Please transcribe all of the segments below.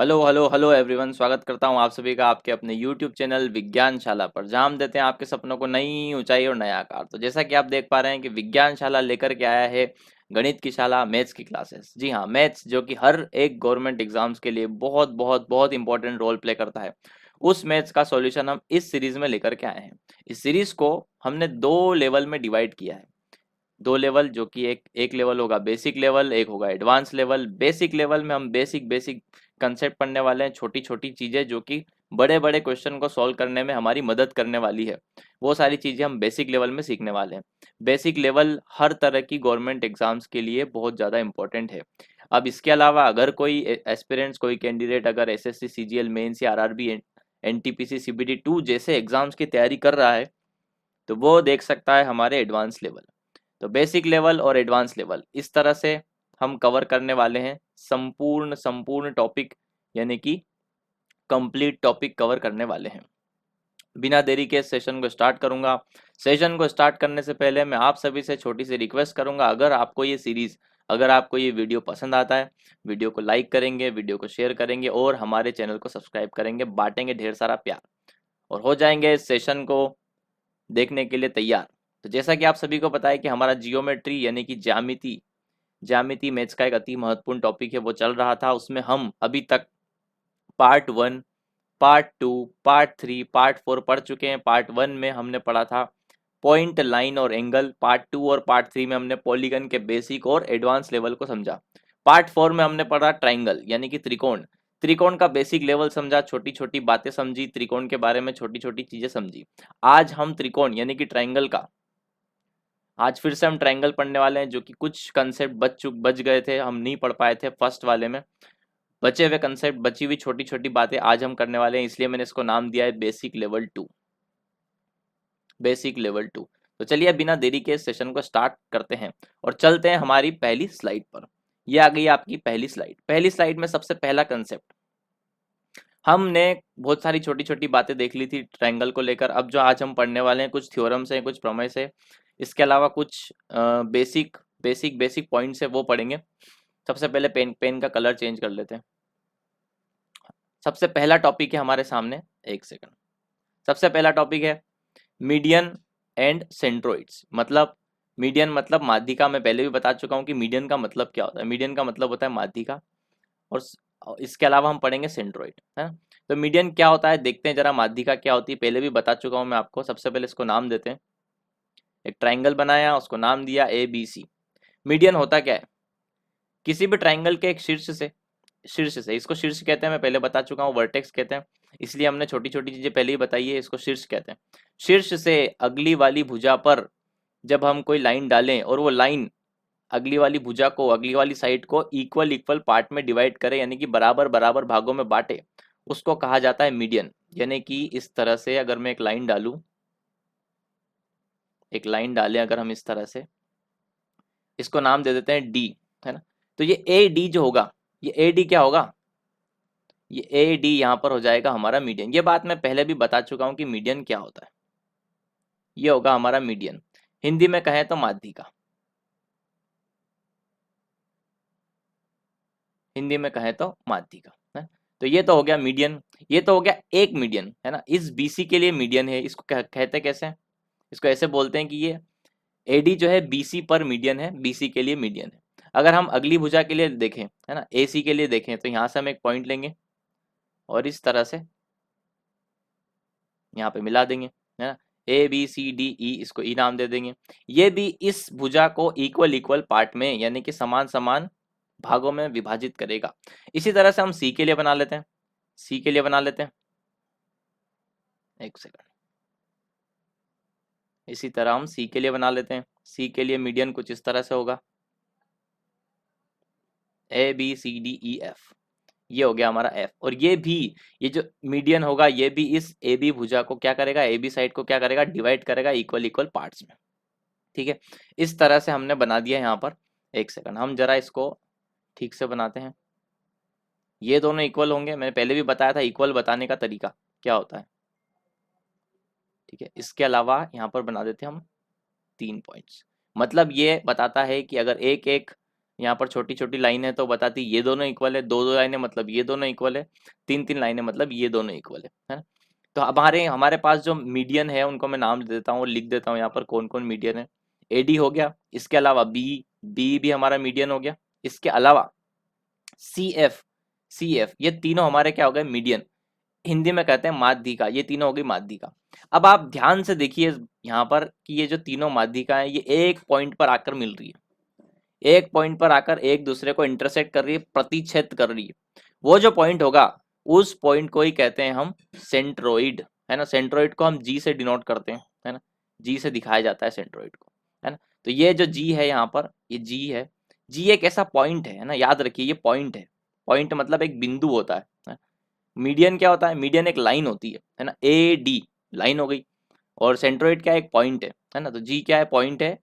Hello hello hello everyone, स्वागत करता हूं आप सभी का आपके अपने YouTube चैनल विज्ञानशाला पर, जहां हम देते हैं आपके सपनों को नई ऊंचाई और नया आकार। तो जैसा कि आप देख पा रहे हैं कि विज्ञानशाला लेकर के आया है गणित की शाला, मैथ्स की क्लासेस। जी हाँ, मैथ्स जो कि हर एक गवर्नमेंट एग्जाम्स के लिए बहुत बहुत बहुत इंपॉर्टेंट रोल प्ले करता है। उस मैथ्स का सॉल्यूशन हम इस सीरीज में लेकर के आए हैं। इस सीरीज को हमने 2 लेवल में डिवाइड किया है। 2 लेवल, जो कि एक लेवल होगा बेसिक लेवल, एक होगा एडवांस लेवल। बेसिक लेवल में हम बेसिक बेसिक कंसेप्ट पढ़ने वाले हैं, छोटी छोटी चीजें जो कि बड़े बड़े क्वेश्चन को सॉल्व करने में हमारी मदद करने वाली है। वो सारी चीजें हम बेसिक लेवल में सीखने वाले हैं। बेसिक लेवल हर तरह की गवर्नमेंट एग्जाम्स के लिए बहुत ज्यादा इंपॉर्टेंट है। अब इसके अलावा अगर कोई एस्पिरेंट्स, कोई कैंडिडेट अगर एसएससी सीजीएल मेंस या आरआरबी एनटीपीसी सीबीटी 2 जैसे एग्जाम्स की तैयारी कर रहा है, तो वो देख सकता है हमारे एडवांस लेवल। तो बेसिक लेवल और एडवांस लेवल इस तरह से हम कवर करने वाले हैं। संपूर्ण संपूर्ण टॉपिक, यानी कि कंप्लीट टॉपिक कवर करने वाले हैं। बिना देरी के सेशन को स्टार्ट करूंगा। सेशन को स्टार्ट करने से पहले मैं आप सभी से छोटी सी रिक्वेस्ट करूंगा, अगर आपको ये सीरीज, अगर आपको ये वीडियो पसंद आता है, वीडियो को लाइक करेंगे, वीडियो को शेयर करेंगे और हमारे चैनल को सब्सक्राइब करेंगे, बांटेंगे ढेर सारा प्यार, और हो जाएंगे इस सेशन को देखने के लिए तैयार। तो जैसा कि आप सभी को पता है कि हमारा जियोमेट्री यानी कि ज्यामिति, ज्यामिति मैथ्स का एक अति महत्वपूर्ण टॉपिक है, वो चल रहा था। उसमें हम अभी तक पार्ट 1, पार्ट 2, पार्ट 3, पार्ट 4 पढ़ चुके हैं। पार्ट 1 में हमने पढ़ा था पॉइंट, लाइन और एंगल। पार्ट 2 और पार्ट 3 में हमने पॉलीगन के बेसिक और एडवांस लेवल को समझा। पार्ट 4 में हमने पढ़ा ट्राइंगल यानी कि त्रिकोण। त्रिकोण का बेसिक लेवल समझा, छोटी छोटी बातें समझी, त्रिकोण के बारे में छोटी छोटी चीजें समझी। आज हम त्रिकोण यानी कि ट्राइंगल का, आज फिर से हम ट्रायंगल पढ़ने वाले हैं, जो कि कुछ कंसेप्ट बच गए थे, हम नहीं पढ़ पाए थे फर्स्ट वाले में। बचे हुए कंसेप्ट, बची हुई छोटी छोटी बातें आज हम करने वाले हैं, इसलिए मैंने इसको नाम दिया है बेसिक लेवल 2। Basic level 2। तो चलिए बिना देरी के सेशन को स्टार्ट करते हैं और चलते हैं हमारी पहली स्लाइड पर। ये आ गई आपकी पहली स्लाइड। पहली स्लाइड में सबसे पहला कंसेप्ट, हमने बहुत सारी छोटी छोटी बातें देख ली थी ट्रायंगल को लेकर। अब जो आज हम पढ़ने वाले हैं, कुछ थ्योरम्स हैं, कुछ प्रमेय है, इसके अलावा कुछ बेसिक बेसिक बेसिक पॉइंट्स है, वो पढ़ेंगे। सबसे पहले पेन पेन का कलर चेंज कर लेते हैं। सबसे पहला टॉपिक है हमारे सामने, एक सेकंड। सबसे पहला टॉपिक है मीडियन एंड सेंट्रोइड्स। मतलब मीडियन मतलब माध्यिका। मैं पहले भी बता चुका हूँ कि मीडियन का मतलब क्या होता है। मीडियन का मतलब होता है माध्यिका। और इसके अलावा हम पढ़ेंगे सेंट्रोइड, है ना। तो मीडियन क्या होता है देखते हैं जरा। माध्यिका क्या होती है पहले भी बता चुका हूँ मैं आपको। सबसे पहले इसको नाम देते हैं। एक ट्राइंगल बनाया, उसको नाम दिया ABC। मीडियन होता क्या है? किसी भी ट्राइंगल के एक शीर्ष से इसको शीर्ष कहते हैं, मैं पहले बता चुका हूँ, वर्टेक्स कहते हैं। इसलिए हमने छोटी छोटी चीजें पहले ही बताई है, इसको शीर्ष कहते हैं। शीर्ष से अगली वाली भुजा पर जब हम कोई लाइन डालें और वो लाइन अगली वाली भुजा को, अगली वाली साइड को इक्वल इक्वल पार्ट में डिवाइड करे, यानी कि बराबर बराबर भागों में बांटे, उसको कहा जाता है मीडियन। यानी कि इस तरह से अगर मैं एक लाइन डालूं, एक लाइन डालें अगर हम इस तरह से, इसको नाम दे देते हैं D, है ना। तो ये AD जो होगा, ये AD क्या होगा? ये AD यहाँ पर हो जाएगा हमारा मीडियन। ये बात मैं पहले भी बता चुका हूँ कि मीडियन क्या होता है। ये होगा हमारा मीडियन। हिंदी में कहें तो माध्यिका। हिंदी में कहें तो माध्यिका, है। तो ये तो हो गया मीडियन। ये तो हो गया एक मीडियन, है ना। इस BC के लिए मीडियन है। इसको कहते कैसे हैं? इसको ऐसे बोलते हैं कि ये AD जो है BC पर मीडियन है, BC के लिए मीडियन है। अगर हम अगली भुजा के लिए देखें, है ना, AC के लिए देखें, तो यहाँ से हम एक पॉइंट लेंगे और इस तरह से यहाँ पे मिला देंगे, है ना। ABCDE, इसको E नाम दे देंगे। ये भी इस भुजा को इक्वल इक्वल पार्ट में, यानी कि समान समान भागों में विभाजित करेगा। इसी तरह से हम C के लिए बना लेते हैं। C के लिए बना लेते हैं, एक सेकंड। इसी तरह हम C के लिए बना लेते हैं। C के लिए मीडियन कुछ इस तरह से होगा, ABCDEF। ये हो गया हमारा F। और ये भी, ये जो मीडियन होगा, ये भी इस AB भुजा को क्या करेगा, AB साइड को क्या करेगा, डिवाइड करेगा इक्वल इक्वल पार्ट्स में। ठीक है, इस तरह से हमने बना दिया यहाँ पर। एक सेकंड, हम जरा इसको ठीक से बनाते हैं। ये दोनों इक्वल होंगे, मैंने पहले भी बताया था इक्वल बताने का तरीका क्या होता है। ठीक है, इसके अलावा यहाँ पर बना देते हैं हम 3 पॉइंट्स। मतलब ये बताता है कि अगर एक एक, यहाँ पर छोटी छोटी लाइन है तो बताती ये दोनों इक्वल है, दो दो लाइनें मतलब ये दोनों इक्वल है, तीन तीन लाइनें मतलब ये दोनों इक्वल है ना। तो हमारे हमारे पास जो मीडियन है उनको मैं नाम दे देता हूँ और लिख देता हूँ यहाँ पर कौन कौन मीडियन है। एडी हो गया, इसके अलावा बी, बी भी हमारा मीडियन हो गया, इसके अलावा सी एफ, सी एफ, ये तीनों हमारे क्या हो गए मीडियन, हिंदी में कहते हैं माध्यिका, ये तीनों हो गई माध्यिका। अब आप ध्यान से देखिए यहाँ पर कि ये जो तीनों माध्यिका है ये एक पॉइंट पर आकर मिल रही है, एक पॉइंट पर आकर एक दूसरे को इंटरसेक्ट कर रही है, प्रतिच्छेद कर रही है। वो जो पॉइंट होगा उस पॉइंट को ही कहते हैं हम सेंट्रोइड, है ना। सेंट्रोइड को हम जी से डिनोट करते हैं, है ना, जी से दिखाया जाता है सेंट्रोइड को, है ना। तो ये जो जी है यहाँ पर, ये जी है, जी एक ऐसा पॉइंट है ना, याद रखिए ये पॉइंट है। पॉइंट मतलब एक बिंदु होता है। मीडियन क्या होता है, मीडियन एक लाइन होती है ना, ए डी लाइन हो गई, और सेंट्रोइड क्या एक पॉइंट है ना। तो जी क्या है, पॉइंट है,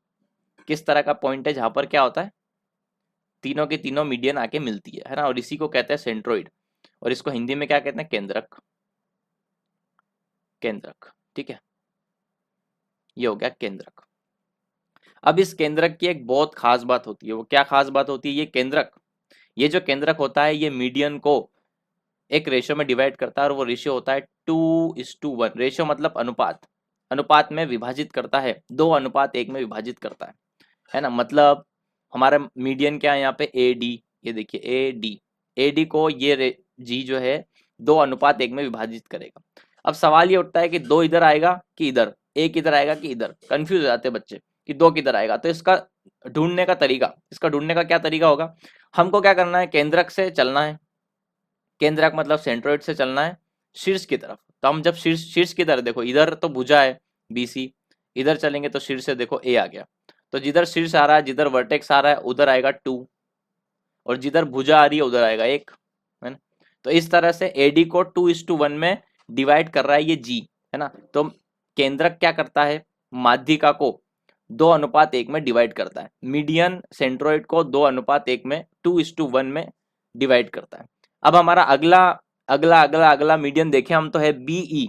किस तरह का पॉइंट है, जहां पर क्या होता है तीनों की तीनों मीडियन आके मिलती है ना, और इसी को कहते हैं सेंट्रोइड, और इसको हिंदी में क्या कहते हैं, केंद्रक, केंद्रक, ठीक है, ये हो गया केंद्रक। अब इस केंद्रक की एक बहुत खास बात होती है, वो क्या खास बात होती है, ये केंद्रक, ये जो केंद्रक होता है ये मीडियन को एक रेशियो में डिवाइड करता है, और वो रेशियो होता है 2:1, रेशियो मतलब अनुपात, अनुपात में विभाजित करता है, 2:1 में विभाजित करता है ना। मतलब हमारा मीडियन क्या है यहाँ पे, ए डी, ये देखिए ए डी, ए डी को ये जी जो है 2:1 में विभाजित करेगा। अब सवाल ये उठता है कि दो इधर आएगा कि इधर, एक इधर आएगा कि इधर, कंफ्यूज हो जाते हैं बच्चे कि दो किधर आएगा। तो इसका ढूंढने का तरीका, इसका ढूंढने का क्या तरीका होगा, हमको क्या करना है, केंद्रक से चलना है, केंद्रक मतलब सेंट्रोइड से चलना है शीर्ष की तरफ। तो हम जब शीर्ष शीर्ष की तरफ, देखो इधर तो भुजा है बीसी, इधर चलेंगे तो शीर्ष से देखो ए आ गया, तो जिधर शीर्ष आ रहा है, जिधर वर्टेक्स आ रहा है उधर आएगा 2, और जिधर भुजा आ रही है उधर आएगा 1, है ना। तो इस तरह से एडी को 2:1 में डिवाइड कर रहा है ये जी, है ना। तो केंद्रक क्या करता है, माध्यिका को 2:1 में डिवाइड करता है, मीडियन सेंट्रोइड को 2:1 में 2:1 में डिवाइड करता है। अब हमारा अगला अगला अगला अगला मीडियन देखें हम, तो है बीई,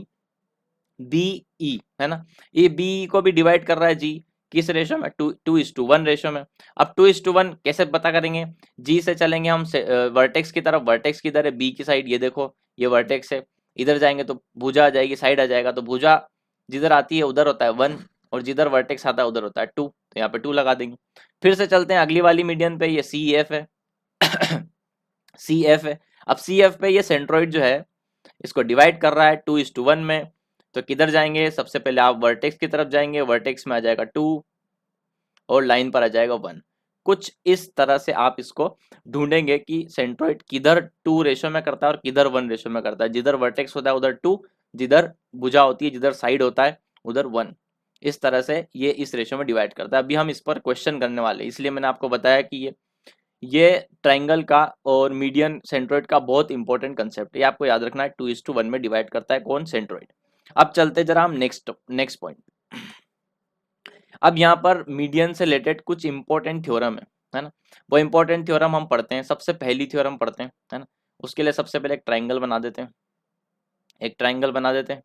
बीई, है ना, ये बीई को भी डिवाइड कर रहा है जी, किस रेशो में, 2:1 रेशो में। अब 2:1 कैसे पता करेंगे, जी से चलेंगे हम वर्टेक्स की तरफ, वर्टेक्स किधर है, बी की साइड, ये देखो ये वर्टेक्स है, इधर जाएंगे तो भुजा आ जाएगी, साइड आ जाएगा, तो भुजा जिधर आती है उधर होता है 1, और जिधर वर्टेक्स आता है उधर होता है 2, तो यहाँ पे 2 लगा देंगे। फिर से चलते हैं अगली वाली मीडियन पे, ये सी एफ है सी एफ है। अब सी एफ पे ये सेंट्रोइड जो है इसको डिवाइड कर रहा है 2:1 में, तो किधर जाएंगे, सबसे पहले आप वर्टेक्स की तरफ जाएंगे, वर्टेक्स में आ जाएगा 2 और लाइन पर आ जाएगा 1। कुछ इस तरह से आप इसको ढूंढेंगे कि सेंट्रोइड किधर 2 रेशो में करता है और किधर 1 रेशो में करता है, जिधर वर्टेक्स होता है उधर 2, जिधर भुजा होती है, जिधर साइड होता है उधर 1। इस तरह से ये इस रेशो में डिवाइड करता है। अभी हम इस पर क्वेश्चन करने वाले, इसलिए मैंने आपको बताया कि ये ट्राइंगल का और मीडियन सेंट्रोइड का बहुत इंपॉर्टेंट कंसेप्ट है, आपको याद रखना है। 2:1 में डिवाइड करता है कौन, सेंट्रोइड। अब चलते जरा हम नेक्स्ट पॉइंट। अब यहाँ पर मीडियन से रिलेटेड कुछ इंपॉर्टेंट थ्योरम है ना, वो इंपॉर्टेंट थ्योरम हम पढ़ते हैं। सबसे पहली थ्योरम पढ़ते हैं, है ना। उसके लिए सबसे पहले एक ट्राइंगल बना देते हैं, एक ट्राइंगल बना देते हैं।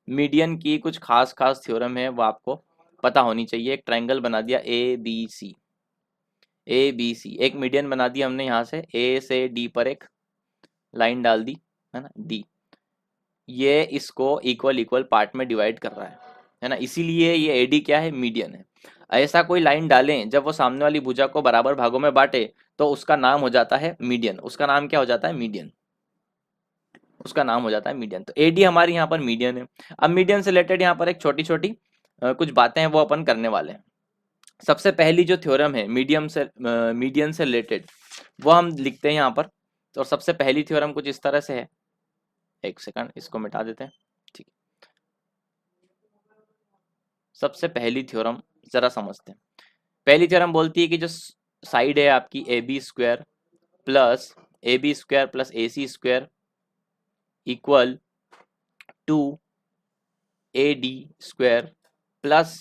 मीडियन की कुछ खास खास थ्योरम है वो आपको पता होनी चाहिए। एक ट्राइंगल बना दिया ए बी सी, ए बी सी, एक मीडियन बना दिया हमने, यहाँ से ए से डी पर एक लाइन डाल दी, है ना, डी, ये इसको इक्वल इक्वल पार्ट में डिवाइड कर रहा है ना, इसीलिए ये एडी क्या है, मीडियन है। ऐसा कोई लाइन डालें जब वो सामने वाली भुजा को बराबर भागों में बांटे तो उसका नाम हो जाता है मीडियन, उसका नाम क्या हो जाता है, मीडियन, उसका नाम हो जाता है मीडियन। तो एडी हमारी यहाँ पर मीडियन है। अब मीडियन से रिलेटेड यहाँ पर एक छोटी छोटी कुछ बातें हैं वो अपन करने वाले हैं। सबसे पहली जो थ्योरम है मीडियन से रिलेटेड वो हम लिखते हैं यहाँ पर। तो सबसे पहली थ्योरम कुछ इस तरह से है, एक सेकंड इसको मिटा देते हैं, ठीक। सबसे पहली थ्योरम जरा समझते हैं। पहली थ्योरम बोलती है कि जो साइड है आपकी A B square plus A C square equal to A D square plus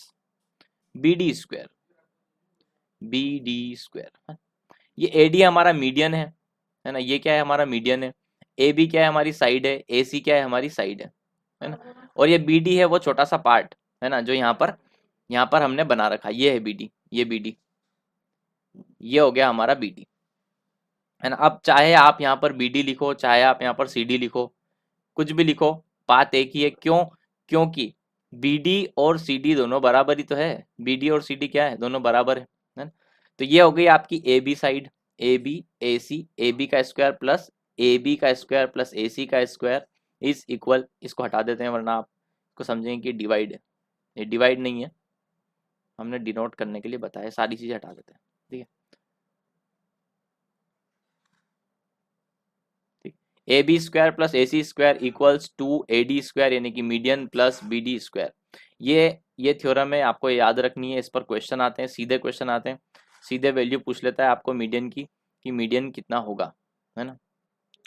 B D square, B D square. ये ए डी हमारा मीडियन है ना, ये क्या है, हमारा मीडियन है। ए बी क्या है, हमारी साइड है। ए सी क्या है, हमारी साइड है ना। और ये बी डी है वो छोटा सा पार्ट, है ना, जो यहाँ पर हमने बना रखा है, ये है बी डी, ये बी डी, ये हो गया हमारा बी डी, है ना। अब चाहे आप यहाँ पर बी डी लिखो, चाहे आप यहाँ पर सी डी लिखो, कुछ भी लिखो, बात एक ही है। क्यों? क्योंकि बी डी और सी डी दोनों बराबर ही तो है। बी डी और सी डी क्या है? दोनों बराबर है ना। तो ये हो गई आपकी A B side, A B A C, A B का स्क्वायर प्लस ए बी का स्क्वायर प्लस ए सी का स्क्वायर इज इक्वल, इसको हटा देते हैं वरना आप को समझेंगे कि डिवाइड है। ये डिवाइड नहीं है, हमने डिनोट करने के लिए बताया, सारी चीजें हटा देते हैं, ठीक है। A B square plus A C square equals to A D square यानी कि median plus B D square. ये थ्योरम है, आपको याद रखनी है। इस पर क्वेश्चन आते हैं, सीधे क्वेश्चन आते हैं, सीधे वैल्यू पूछ लेता है आपको मीडियन की कि मीडियन कितना होगा, है ना।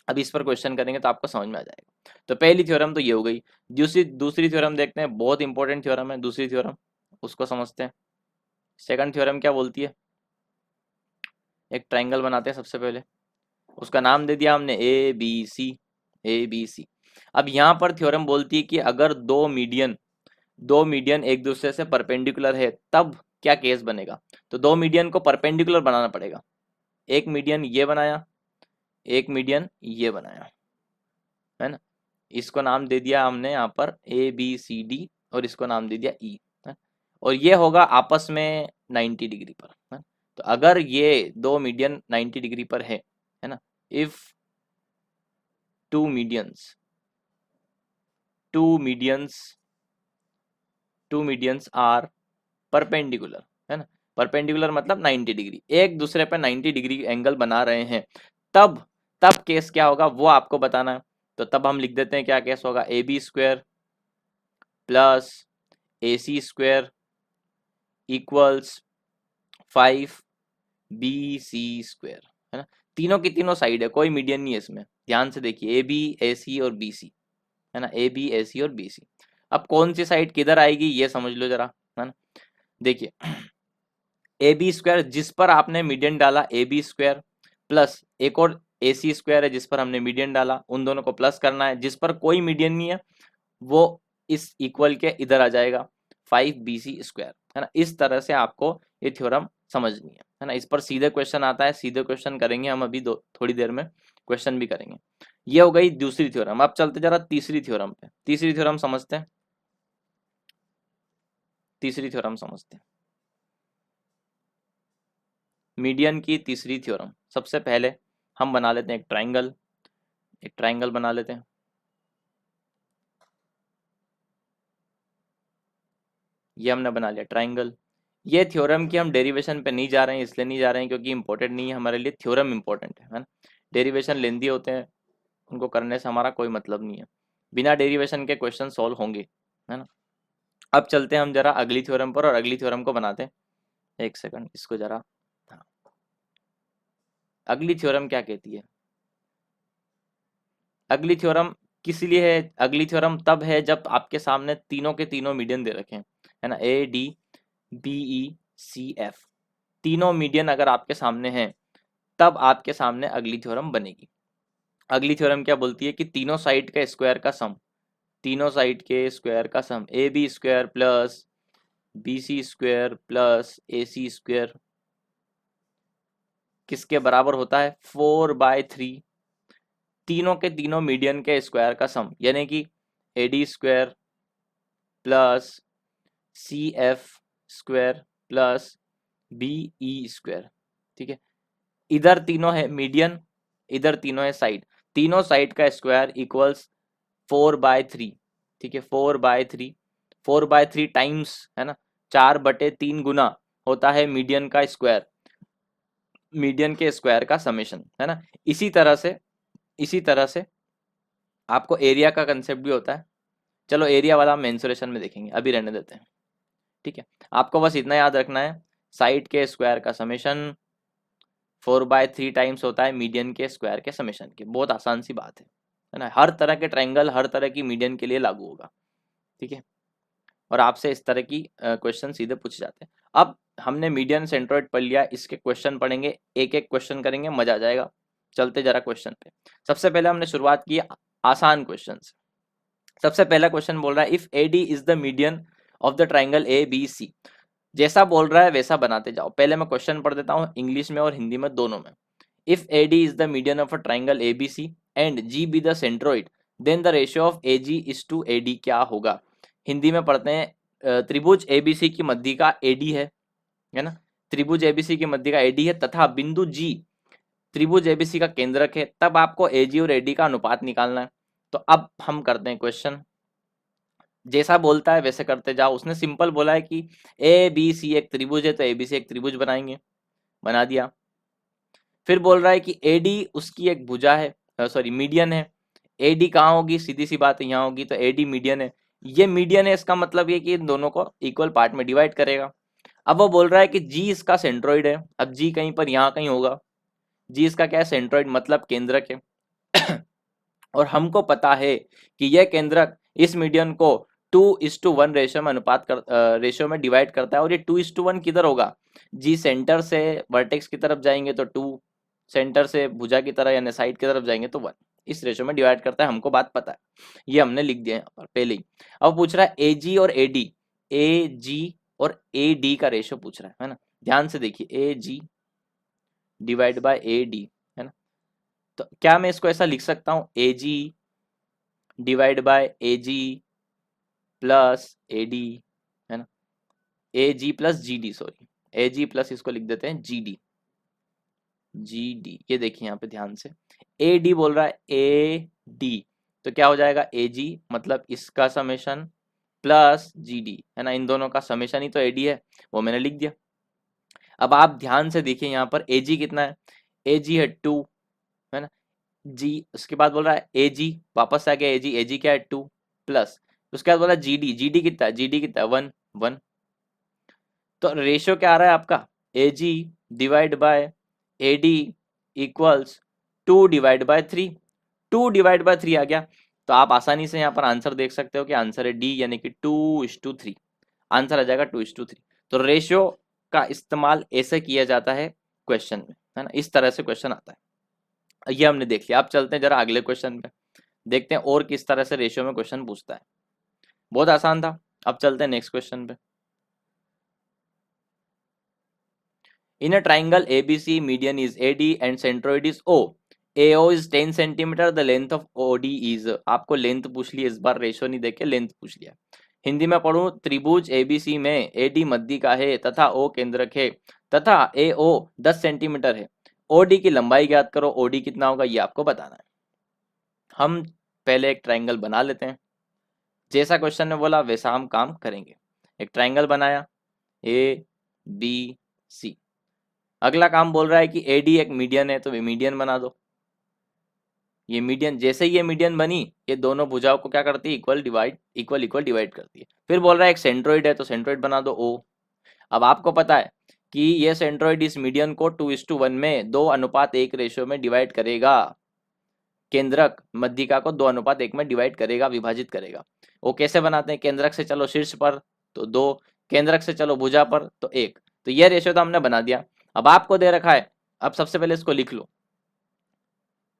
अब इस पर क्वेश्चन करेंगे तो आपको समझ में आ जाएगा। तो पहली थ्योरम तो ये हो गई। दूसरी थ्योरम देखते हैं, बहुत इंपॉर्टेंट थ्योरम है दूसरी थ्योरम, उसको समझते हैं। सेकंड थ्योरम क्या बोलती है? एक ट्राइंगल बनाते हैं सबसे पहले, उसका नाम दे दिया हमने ए बी सी, ए बी सी। अब यहाँ पर थ्योरम बोलती है कि अगर दो मीडियन एक दूसरे से परपेंडिकुलर है तब क्या केस बनेगा। तो दो मीडियन को परपेंडिकुलर बनाना पड़ेगा। एक मीडियन ये बनाया, एक मीडियन ये बनाया, है ना। इसको नाम दे दिया हमने यहाँ पर ए बी सी डी और इसको नाम दे दिया ई, और ये होगा आपस में 90 डिग्री पर, है। तो अगर ये दो मीडियन 90 डिग्री पर है ना, if two medians are perpendicular, है ना। परपेंडिकुलर मतलब 90 डिग्री, एक दूसरे पे 90 डिग्री एंगल बना रहे हैं, तब केस क्या होगा वो आपको बताना है। तो तब हम लिख देते हैं क्या केस होगा, A B square plus A C square equals 5BC square, है ना। तीनों की तीनों साइड है, कोई मीडियन नहीं है इसमें, ध्यान से देखिए, ए बी ए सी और बी सी, है ना, ए बी ए सी और बी सी। अब कौन सी साइड किधर आएगी ये समझ लो जरा, है ना। देखिए ए बी स्क्वायर जिस पर आपने मीडियन डाला ए बी स्क्वायर प्लस एक और ए सी स्क्वायर है जिस पर हमने मीडियन डाला, उन दोनों को प्लस करना है। जिस पर कोई मीडियन नहीं है वो इस इक्वल के इधर आ जाएगा 5BC स्क्वायर, है ना। इस तरह से आपको ये थ्योरम समझनी है ना। इस पर सीधे क्वेश्चन आता है, सीधे क्वेश्चन करेंगे हम अभी थोड़ी देर में क्वेश्चन भी करेंगे। ये हो गई दूसरी थ्योरम। अब चलते जरा तीसरी थ्योरम पे, तीसरी थ्योरम समझते हैं, तीसरी थ्योरम समझते हैं, मीडियन की तीसरी थ्योरम। सबसे पहले हम बना लेते हैं एक ट्राइंगल, एक ट्राइंगल बना लेते हैं। ये हमने बना लिया ट्राइंगल। ये थ्योरम की हम डेरिवेशन पे नहीं जा रहे हैं, इसलिए नहीं जा रहे हैं क्योंकि इंपॉर्टेंट नहीं है हमारे लिए, थ्योरम इंपॉर्टेंट है ना। डेरिवेशन लेंदी होते हैं, उनको करने से हमारा कोई मतलब नहीं है, बिना डेरिवेशन के क्वेश्चन सॉल्व होंगे, है ना। अब चलते हैं हम जरा अगली थ्योरम पर और अगली थ्योरम को बनाते हैं। एक सेकंड इसको जरा, हाँ, अगली थ्योरम क्या कहती है? अगली थ्योरम किस लिए है? अगली थ्योरम तब है जब आपके सामने तीनों के तीनों मीडियन दे रखे हैं, है ना, A D B E C F, तीनों मीडियन अगर आपके सामने हैं तब आपके सामने अगली थ्योरम बनेगी। अगली थ्योरम क्या बोलती है कि तीनों साइड का स्क्वायर का सम, तीनों साइड के स्क्वायर का sum A B square plus B C square plus A C square किसके बराबर होता है? 4/3 तीनों के तीनों मीडियन के स्क्वायर का सम, यानी कि A D square plus C F square plus B E square, ठीक है। इधर तीनों है मीडियन, इधर तीनों है साइड, तीनों साइड का स्क्वायर इक्वल्स 4/3, ठीक है। 4/3, 4/3 टाइम्स, है ना, 4/3 गुना होता है मीडियन का स्क्वायर, मीडियन के स्क्वायर का समेशन, है ना। इसी तरह से आपको एरिया का कंसेप्ट भी होता है। चलो एरिया वाला हम मेंसुरेशन में देखेंगे, अभी रहने देते हैं, ठीक है। आपको बस इतना याद रखना है, साइड के स्क्वायर का समेशन 4/3 टाइम्स होता है मीडियन के स्क्वायर के समेशन के। बहुत आसान सी बात है ना। हर तरह के ट्रायंगल हर तरह की मीडियन के लिए लागू होगा, ठीक है। और आपसे इस तरह की क्वेश्चन सीधे पूछे जाते हैं। अब हमने मीडियन सेंट्रोइड पढ़ लिया, इसके क्वेश्चन पढ़ेंगे, एक एक क्वेश्चन करेंगे, मजा आ जाएगा। चलते जरा क्वेश्चन पे। सबसे पहले हमने शुरुआत की आसान क्वेश्चन से। सबसे पहला क्वेश्चन बोल रहा है if A D is the median of the triangle A B C. जैसा बोल रहा है वैसा बनाते जाओ। पहले मैं क्वेश्चन पढ़ देता हूँ इंग्लिश में और हिंदी में दोनों में। If AD is the median of a triangle ABC and G be the centroid then the ratio of AG is to AD क्या होगा। हिंदी में पढ़ते हैं, त्रिभुज ABC की मध्य का AD है ना, त्रिभुज ABC की मध्य का AD है तथा बिंदु G त्रिभुज ABC का केंद्रक है, तब आपको AG और AD का अनुपात निकालना है। तो अब हम करते हैं क्वेश्चन, जैसा बोलता है वैसे करते जाओ। उसने सिंपल बोला है कि ABC एक त्रिभुज है तो ABC एक त्रिभुज बनाएंगे, बना दिया। फिर बोल रहा है कि AD उसकी एक भुजा है, सॉरी मीडियन है। AD कहाँ होगी, सीधी सी बात है यहाँ होगी, तो AD मीडियन है। ये मीडियन है, इसका मतलब ये कि इन दोनों को इक्वल पार्ट में डिवाइड करेगा। अब वो बोल रहा है कि G इसका सेंट्रोइड है। अब G कहीं पर यहाँ कहीं होगा, G इसका क्या है, सेंट्रोइड मतलब केंद्रक है। और हमको पता है कि यह केंद्रक इस मीडियन को 2:1 रेशियो में रेशियो में डिवाइड करता है। और ये 2:1 किधर होगा, जी सेंटर से वर्टेक्स की तरफ जाएंगे तो 2, सेंटर से भुजा की तरफ यानी साइड की तरफ जाएंगे तो 1, इस रेशियो में डिवाइड करता है। हमको बात पता है, ये हमने लिख दिया यहाँ पर पहले ही। अब पूछ रहा है AG और AD, AG और AD का रेशियो पूछ रहा है ना। ध्यान से देखिए, AG डिवाइड बाय AD, है ना। तो क्या मैं इसको ऐसा लिख सकता हूँ, AG divide by AG plus AD, है ना, AG plus GD, sorry AG plus इसको लिख देते हैं GD, GD। ये देखिए यहाँ पे ध्यान से, AD बोल रहा है AD, तो क्या हो जाएगा, AG मतलब इसका समेशन प्लस GD, है ना, इन दोनों का समेशन ही तो AD है, वो मैंने लिख दिया। अब आप ध्यान से देखिए यहाँ पर AG कितना है, AG है 2, है ना, G उसके बाद बोल रहा है AG, वापस आ गया AG, AG क्या है 2 प्लस, उसके बाद बोला GD, GD कितना है, GD कितना है 1 1। तो रेशियो क्या आ रहा है आपका, AG divide by AD equals 2 divide by 3, 2 divide by 3 आ गया। तो आप आसानी से यहाँ पर आंसर देख सकते हो कि आंसर है D, यानी कि 2:3, आंसर आ जाएगा 2:3। तो रेशियो का इस्तेमाल ऐसे किया जाता है क्वेश्चन में, है ना, इस तरह से क्वेश्चन आता है। ये हमने देख लिया। अब चलते हैं जरा अगले क्वेश्चन पे, देखते हैं और किस तरह से रेशियो में क्वेश्चन पूछता है। बहुत आसान था। अब चलते हैं नेक्स्ट क्वेश्चन पे। In a triangle ABC, median is AD and centroid is O. AO is 10 centimetre, the length of OD is, आपको लेंथ पूछ लिया इस बार, रेशियो नहीं देके लेंथ पूछ लिया। हिंदी में पढ़ूं, त्रिभुज ABC में AD मध्य का है तथा O केंद्रक है तथा AO 10 सेंटीमीटर है। OD की लंबाई ज्ञात करो, OD कितना होगा ये आपको बताना है। हम पहले एक ट्राइंगल बना लेते हैं, जैसा क्वेश्चन में बोला वैसा हम काम करेंगे। एक ट्राइंगल बनाया ABC। अगला काम बोल रहा है कि AD एक मीडियन है, तो मीडियन बना दो। ये मीडियन, जैसे ही ये मीडियन बनी, ये दोनों भुजाओं को क्या करती है, इक्वल डिवाइड करती है। फिर बोल रहा है एक सेंट्रोइड है, तो सेंट्रोइड बना दो O। अब आपको पता है कि ये सेंट्रोइड इस मीडियन को 2:1 में 2:1 रेशियो में डिवाइड करेगा, केंद्रक मध्यिका को 2:1 में डिवाइड करेगा, विभाजित करेगा। वो कैसे बनाते हैं, केंद्रक से चलो शीर्ष पर तो 2, केंद्रक से चलो भुजा पर तो 1। तो ये रेशियो तो हमने बना दिया। अब आपको दे रखा है, अब सबसे पहले इसको लिख लो।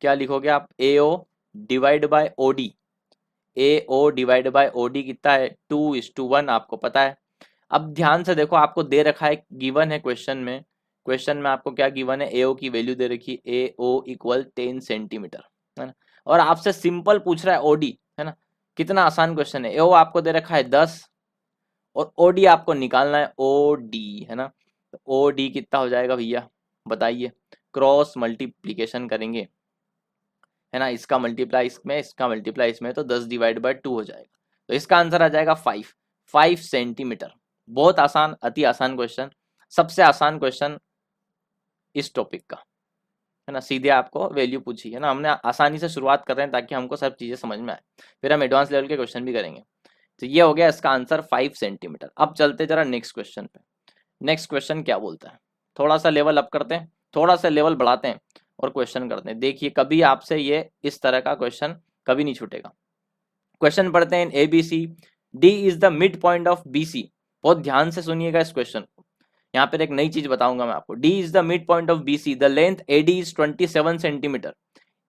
क्या लिखोगे आप, AO divide by OD, AO divide by OD कितना है 2:1, आपको पता है। अब ध्यान से देखो, आपको दे रखा है, गिवन है क्वेश्चन में आपको क्या गिवन है, AO की वैल्यू दे रखी है, AO इक्वल 10 सेंटीमीटर, है ना। और आपसे सिंपल पूछ रहा है OD, है ना, कितना आसान क्वेश्चन है। AO आपको दे रखा है 10 और OD आपको निकालना है OD, है ना। तो OD कितना हो जाएगा भैया बताइए, क्रॉस मल्टीप्लीकेशन करेंगे, है ना, इसका मल्टीप्लाई इसमें, इसका मल्टीप्लाई इसमें, तो 10 डिवाइड बाय 2 हो जाएगा। तो इसका आंसर आ जाएगा 5 सेंटीमीटर। बहुत आसान, अति आसान क्वेश्चन, सबसे आसान क्वेश्चन इस टॉपिक का, है ना। सीधे आपको वैल्यू पूछी है ना, हमने आसानी से शुरुआत कर रहे हैं ताकि हमको सब चीजें समझ में आए, फिर हम एडवांस लेवल के क्वेश्चन भी करेंगे। तो ये हो गया इसका आंसर 5 सेंटीमीटर। अब चलते जरा नेक्स्ट क्वेश्चन पे। नेक्स्ट क्वेश्चन क्या बोलता है, थोड़ा सा लेवल अप करते हैं, थोड़ा सा लेवल बढ़ाते हैं और क्वेश्चन करते हैं। देखिए कभी आपसे ये इस तरह का क्वेश्चन कभी नहीं छूटेगा। क्वेश्चन पढ़ते हैं, ABC D is the mid point of BC। बहुत ध्यान से सुनिएगा इस क्वेश्चन को, यहाँ पर एक नई चीज बताऊंगा मैं आपको। D is the mid point of BC, the length AD is 27 centimetre,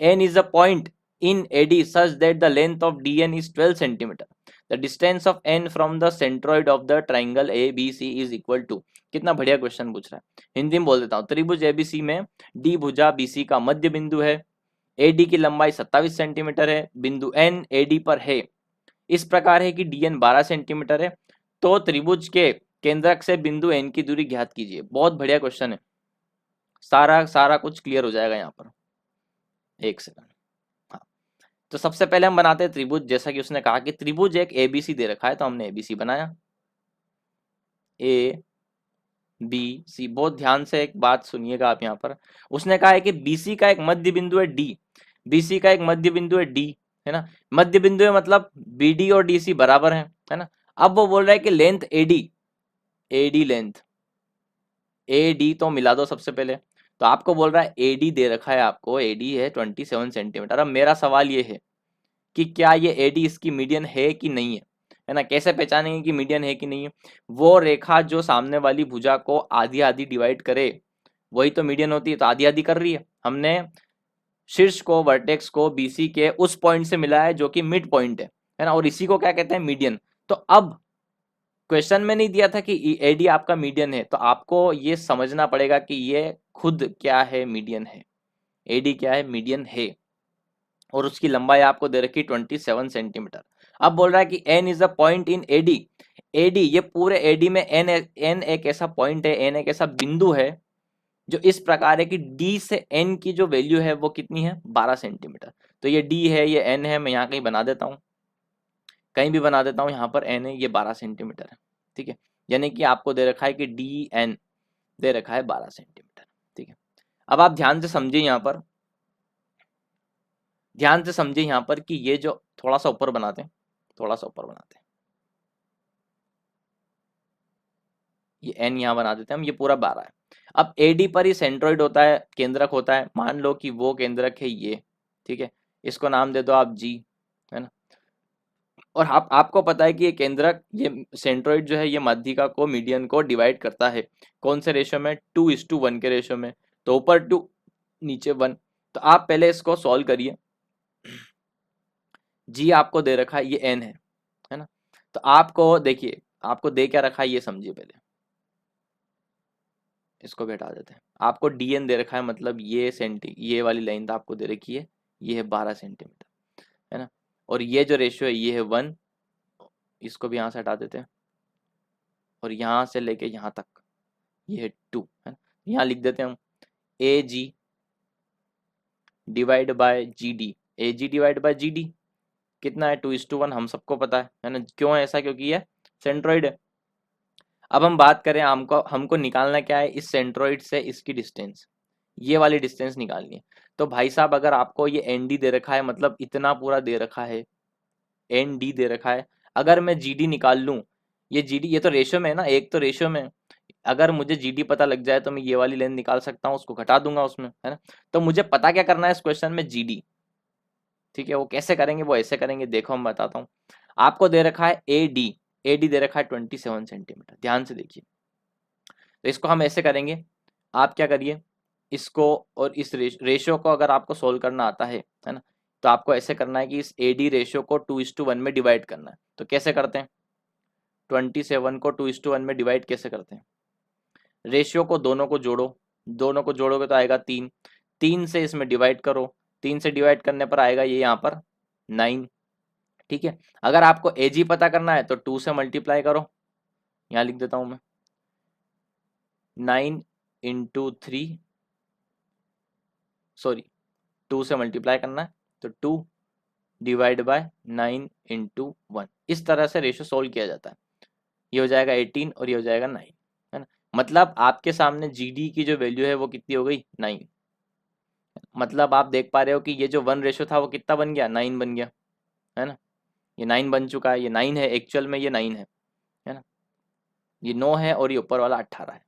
N is the point in AD such that the length of DN is 12 centimetre. The distance of N from the centroid of the triangle A B C is equal to. कितना बढ़िया question पूछ रहा है, हिंदी में बोल देता हूँ। त्रिभुज एबीसी में डी भुजा बीसी का मध्य बिंदु है, एडी की लंबाई 27 सेंटीमीटर है, बिंदु एन एडी पर है, इस प्रकार है कि डीएन 12 सेंटीमीटर है, तो त्रिभुज के केंद्रक से बिंदु एन की दूरी ज्ञात कीजिए। बहुत बढ़िया क्वेश्चन है, सारा सारा कुछ क्लियर हो जाएगा यहाँ पर। एक सेकंड, हाँ। तो सबसे पहले हम बनाते हैं त्रिभुज। जैसा कि उसने कहा कि त्रिभुज एक एबीसी दे रखा है, तो हमने एबीसी बनाया, ए बी सी। बहुत ध्यान से एक बात सुनिएगा आप यहाँ पर, उसने कहा है कि बीसी का एक मध्य बिंदु है डी, बीसी का एक मध्य बिंदु है डी, है ना। मध्य बिंदु है मतलब बीडी और डीसी बराबर है ना। अब वो बोल रहा है कि length A D, A D length, A D तो मिला दो सबसे पहले। तो आपको बोल रहा है एडी दे रखा है, आपको एडी है 27 सेंटीमीटर। अब मेरा सवाल ये है कि क्या ये एडी इसकी मीडियन है कि नहीं है ना। कैसे पहचानेंगे कि मीडियन है कि नहीं है? वो रेखा जो सामने वाली भुजा को आधी आधी डिवाइड करे वही तो मीडियन होती है, तो आधी आधी कर रही है। हमने शीर्ष को, वर्टेक्स को बीसी के उस पॉइंट से मिला है जो कि मिड पॉइंट है ना, और इसी को क्या कहते हैं, मीडियन। तो अब क्वेश्चन में नहीं दिया था कि एडी आपका मीडियन है, तो आपको ये समझना पड़ेगा कि ये खुद क्या है, मीडियन है। एडी क्या है, मीडियन है, और उसकी लंबाई आपको दे रखी 27 सेंटीमीटर। अब बोल रहा है कि N is a point in A D, A D ये पूरे एडी में एन एक ऐसा पॉइंट है, एन एक ऐसा बिंदु है जो इस प्रकार है कि डी से एन की जो वैल्यू है वो कितनी है, 12 सेंटीमीटर। तो ये डी है, ये एन है, मैं यहाँ कहीं बना देता हूँ, कहीं भी बना देता हूँ, यहाँ पर एन है, ये 12 सेंटीमीटर है, ठीक है। यानी कि आपको दे रखा है कि डी एन दे रखा है 12 सेंटीमीटर, ठीक है। अब आप ध्यान से समझिए यहाँ पर, ध्यान से समझिए यहाँ पर कि ये जो थोड़ा सा ऊपर बनाते हैं, थोड़ा सा ऊपर बनाते हैं, ये एन यहाँ बना देते हैं हम, ये पूरा 12 है। अब एडी पर ही सेंट्रोइड होता है, केंद्रक होता है। मान लो कि वो केंद्रक है ये, ठीक है, इसको नाम दे दो आप जी, है ना। और आपको पता है कि ये केंद्रक, ये सेंट्रोइड जो है, ये मध्यिका को, मीडियन को डिवाइड करता है कौन से रेशियो में, 2:1 के रेशियो में। तो ऊपर 2 नीचे 1। तो आप पहले इसको सॉल्व करिए। जी आपको दे रखा है ये एन है ना। तो आपको देखिए, आपको दे क्या रखा है ये समझिए पहले, इसको भी हटा देते हैं। आपको डीएन दे रखा है, मतलब ये वाली लाइन तो आपको दे रखी है, ये है 12 सेंटीमीटर, है ना। और ये जो रेशियो है ये है 1, इसको भी यहाँ से हटा देते हैं, और यहाँ से लेके यहाँ तक ये है 2, है ना। यहाँ लिख देते हैं हम A G divide by G D, A G divide by G D कितना है, 2:1, हम सबको पता है ना। क्यों है ऐसा, क्योंकि ये सेंट्रोइड है। अब हम बात करें, हमको निकालना क्या है, इस सेंट्रोइड से इसकी डिस्टेंस, ये वाली डिस्टेंस निकालनी है। तो भाई साहब अगर आपको ये एन डी दे रखा है, मतलब इतना पूरा दे रखा है, एन डी दे रखा है, अगर मैं जी डी निकाल लूँ, ये जी डी, ये तो रेशियो में है ना, एक तो रेशियो में, अगर मुझे जी डी पता लग जाए तो मैं ये वाली लेंथ निकाल सकता हूँ, उसको घटा दूंगा उसमें, है ना। तो मुझे पता क्या करना है इस क्वेश्चन में, जी डी, ठीक है। वो कैसे करेंगे, वो ऐसे करेंगे, देखो हम बताता हूँ। आपको दे रखा है ए डी, ए डी दे रखा है 27 सेंटीमीटर, ध्यान से देखिए। तो इसको हम ऐसे करेंगे, आप क्या करिए, इसको और इस रेशियो को अगर आपको सोल्व करना आता है ना, तो आपको ऐसे करना है कि इस ए डी रेशियो को 2:1 में डिवाइड करना है। तो कैसे करते हैं, 27 को 2:1 में डिवाइड कैसे करते हैं, रेशियो को दोनों को जोड़ो, दोनों को जोड़ोगे तो आएगा 3, 3 से इसमें डिवाइड करो, 3 से डिवाइड करने पर आएगा ये यहाँ पर 9, ठीक है। अगर आपको एजी पता करना है तो 2 से मल्टीप्लाई करो, यहाँ लिख देता हूँ मैं, 9 इंटू 3, सॉरी 2 से मल्टीप्लाई करना है, तो 2 डिवाइड बाय 9 इंटू 1, इस तरह से रेशियो सोल्व किया जाता है। ये हो जाएगा 18 और ये हो जाएगा 9, है ना। मतलब आपके सामने जी डी की जो वैल्यू है वो कितनी हो गई, 9। मतलब आप देख पा रहे हो कि ये जो 1 रेशियो था वो कितना बन गया, 9 बन गया, है ना। ये 9 बन चुका है, ये 9 है एक्चुअल में, ये 9 है ना। ये 9 है और ये ऊपर वाला 18 है।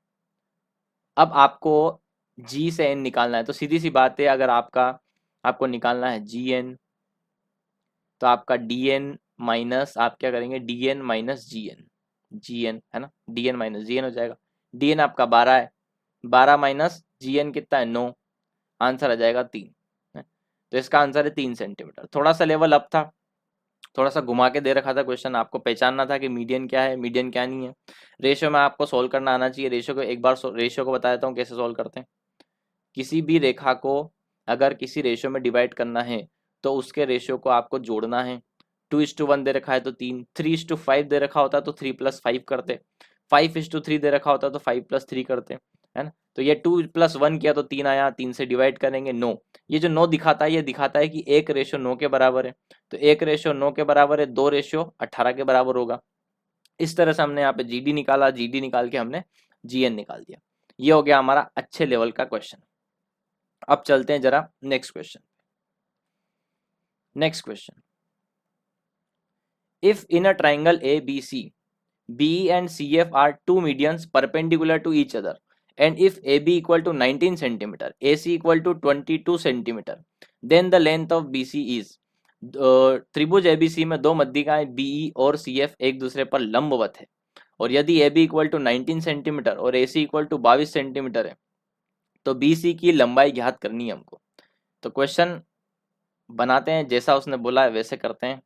अब आपको जी से एन निकालना है, तो सीधी सी बात है, अगर आपको निकालना है जी एन, तो आपका डी एन माइनस, आप क्या करेंगे, D N minus G N, G N है ना, D N minus G N हो जाएगा। डी एन आपका 12 है, 12 माइनस जी एन कितना है, 9, आंसर आ जाएगा 3 है। तो इसका आंसर है 3 सेंटीमीटर। थोड़ा सा लेवल अप था, थोड़ा सा घुमा के दे रखा था क्वेश्चन, आपको पहचानना था कि मीडियन क्या है, मीडियन क्या नहीं है। रेशियो में आपको सोल्व करना आना चाहिए। रेशियो को एक बार रेशियो को बता देता हूँ कैसे सोल्व करते हैं। किसी भी रेखा को अगर किसी रेशियो में डिवाइड करना है तो उसके रेशियो को आपको जोड़ना है। 2:1 दे रखा है तो 3, 3:5 दे रखा होता तो 3+5 करते, 5:3 दे रखा होता तो 5+3 करते, है ना। तो ये 2+1 किया तो 3 आया, 3 से डिवाइड करेंगे 9। ये जो 9 दिखाता है ये दिखाता है कि 1:9 के बराबर है। तो 1:9 के बराबर है, 2:18 के बराबर होगा। इस तरह से हमने यहाँ पे जीडी निकाला, जीडी निकाल के हमने जीएन निकाल दिया। ये हो गया हमारा अच्छे लेवल का क्वेश्चन। अब चलते हैं जरा next question. Next question, if in a triangle A B C, BE and CF are two medians perpendicular to each other, and if AB equal to 19 centimeter, AC equal to 22 centimeter, then the length of BC is। त्रिभुज ABC में दो मध्यिकाएं BE और CF एक दूसरे पर लंबवत है, और यदि AB इक्वल टू 19 सेंटीमीटर और AC इक्वल टू 22 सेंटीमीटर है तो BC की लंबाई ज्ञात करनी है हमको। तो क्वेश्चन बनाते हैं, जैसा उसने बोला है वैसे करते हैं।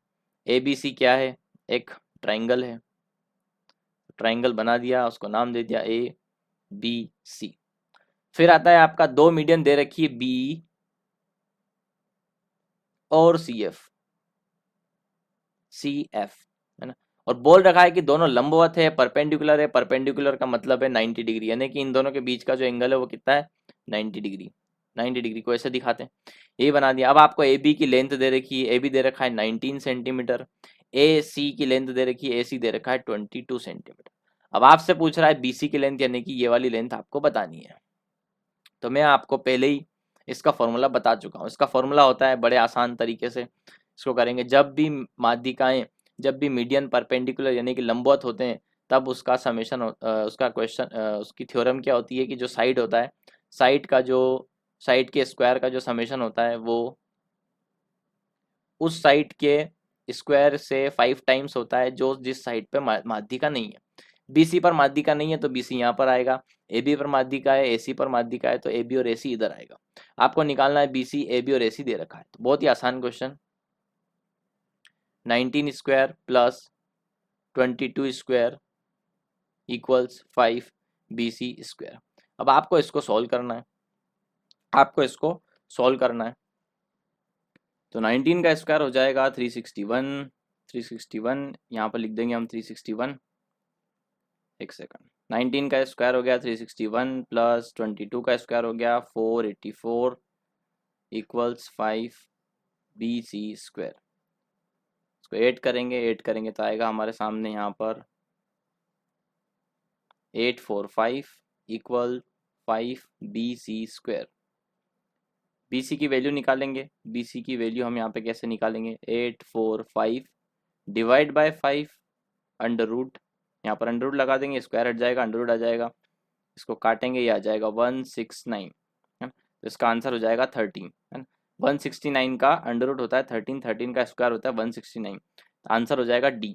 ABC क्या है, एक ट्राइंगल है, ट्राइंगल बना दिया, उसको नाम दे दिया ABC। फिर आता है आपका दो मीडियन दे रखी है BE और CF, है ना, और बोल रखा है कि दोनों लंबवत है, परपेंडिकुलर है। परपेंडिकुलर का मतलब है 90 डिग्री, यानी कि इन दोनों के बीच का जो एंगल है वो कितना है, 90 डिग्री। 90 डिग्री को ऐसे दिखाते हैं, ये बना दिया। अब आपको AB की लेंथ दे रखी है, AB दे रखा है 19 सेंटीमीटर, AC की लेंथ दे रखी है, AC दे रखा है 22 सेंटीमीटर। अब आपसे पूछ रहा है BC की लेंथ, यानी कि ये वाली लेंथ आपको बतानी है। तो मैं आपको पहले ही इसका फॉर्मूला बता चुका हूँ। इसका फॉर्मूला होता है बड़े आसान तरीके से, इसको करेंगे। जब भी माध्यिकाएं, जब भी मीडियन परपेंडिकुलर यानी कि लंबवत होते हैं, तब उसका समेशन उसका क्वेश्चन उसकी थ्योरम क्या होती है कि जो साइड होता है, साइड का जो, साइड के स्क्वायर का जो समेशन होता है वो उस साइड के स्क्वायर से 5 टाइम्स होता है जो जिस साइड पे माध्यिका नहीं है। BC पर माध्यिका नहीं है तो BC यहाँ पर आएगा, AB पर माध्यिका है, AC पर माध्यिका है तो AB और AC इधर आएगा। आपको निकालना है BC, AB और AC दे रखा है, तो बहुत ही आसान question. 19 square plus 22 square equals 5 BC square. अब आपको इसको सॉल्व करना है, आपको इसको सॉल्व करना है। तो 19 का स्क्वायर हो जाएगा 361, 361 यहाँ पर लिख देंगे हम 361। एक सेकंड, 19 का स्क्वायर हो गया 361 प्लस 22 का स्क्वायर हो गया 484 इक्वल्स 5 BC स्क्वायर। इसको ऐड करेंगे तो आएगा हमारे सामने यहाँ पर 845 इक्वल 5 BC स्क्वायर। BC की वैल्यू निकालेंगे, BC की वैल्यू हम यहाँ पे कैसे निकालेंगे, 845 डिवाइड बाय 5 अंडर रूट, यहाँ पर अंडर रूट लगा देंगे, स्क्वायर हट जाएगा, अंडर रूट आ जाएगा, इसको काटेंगे, ये आ जाएगा 169, है ना। तो इसका आंसर हो जाएगा 13, है ना। 169 का अंडर रूट होता है 13, 13 का स्क्वायर होता है 169, तो आंसर हो जाएगा D।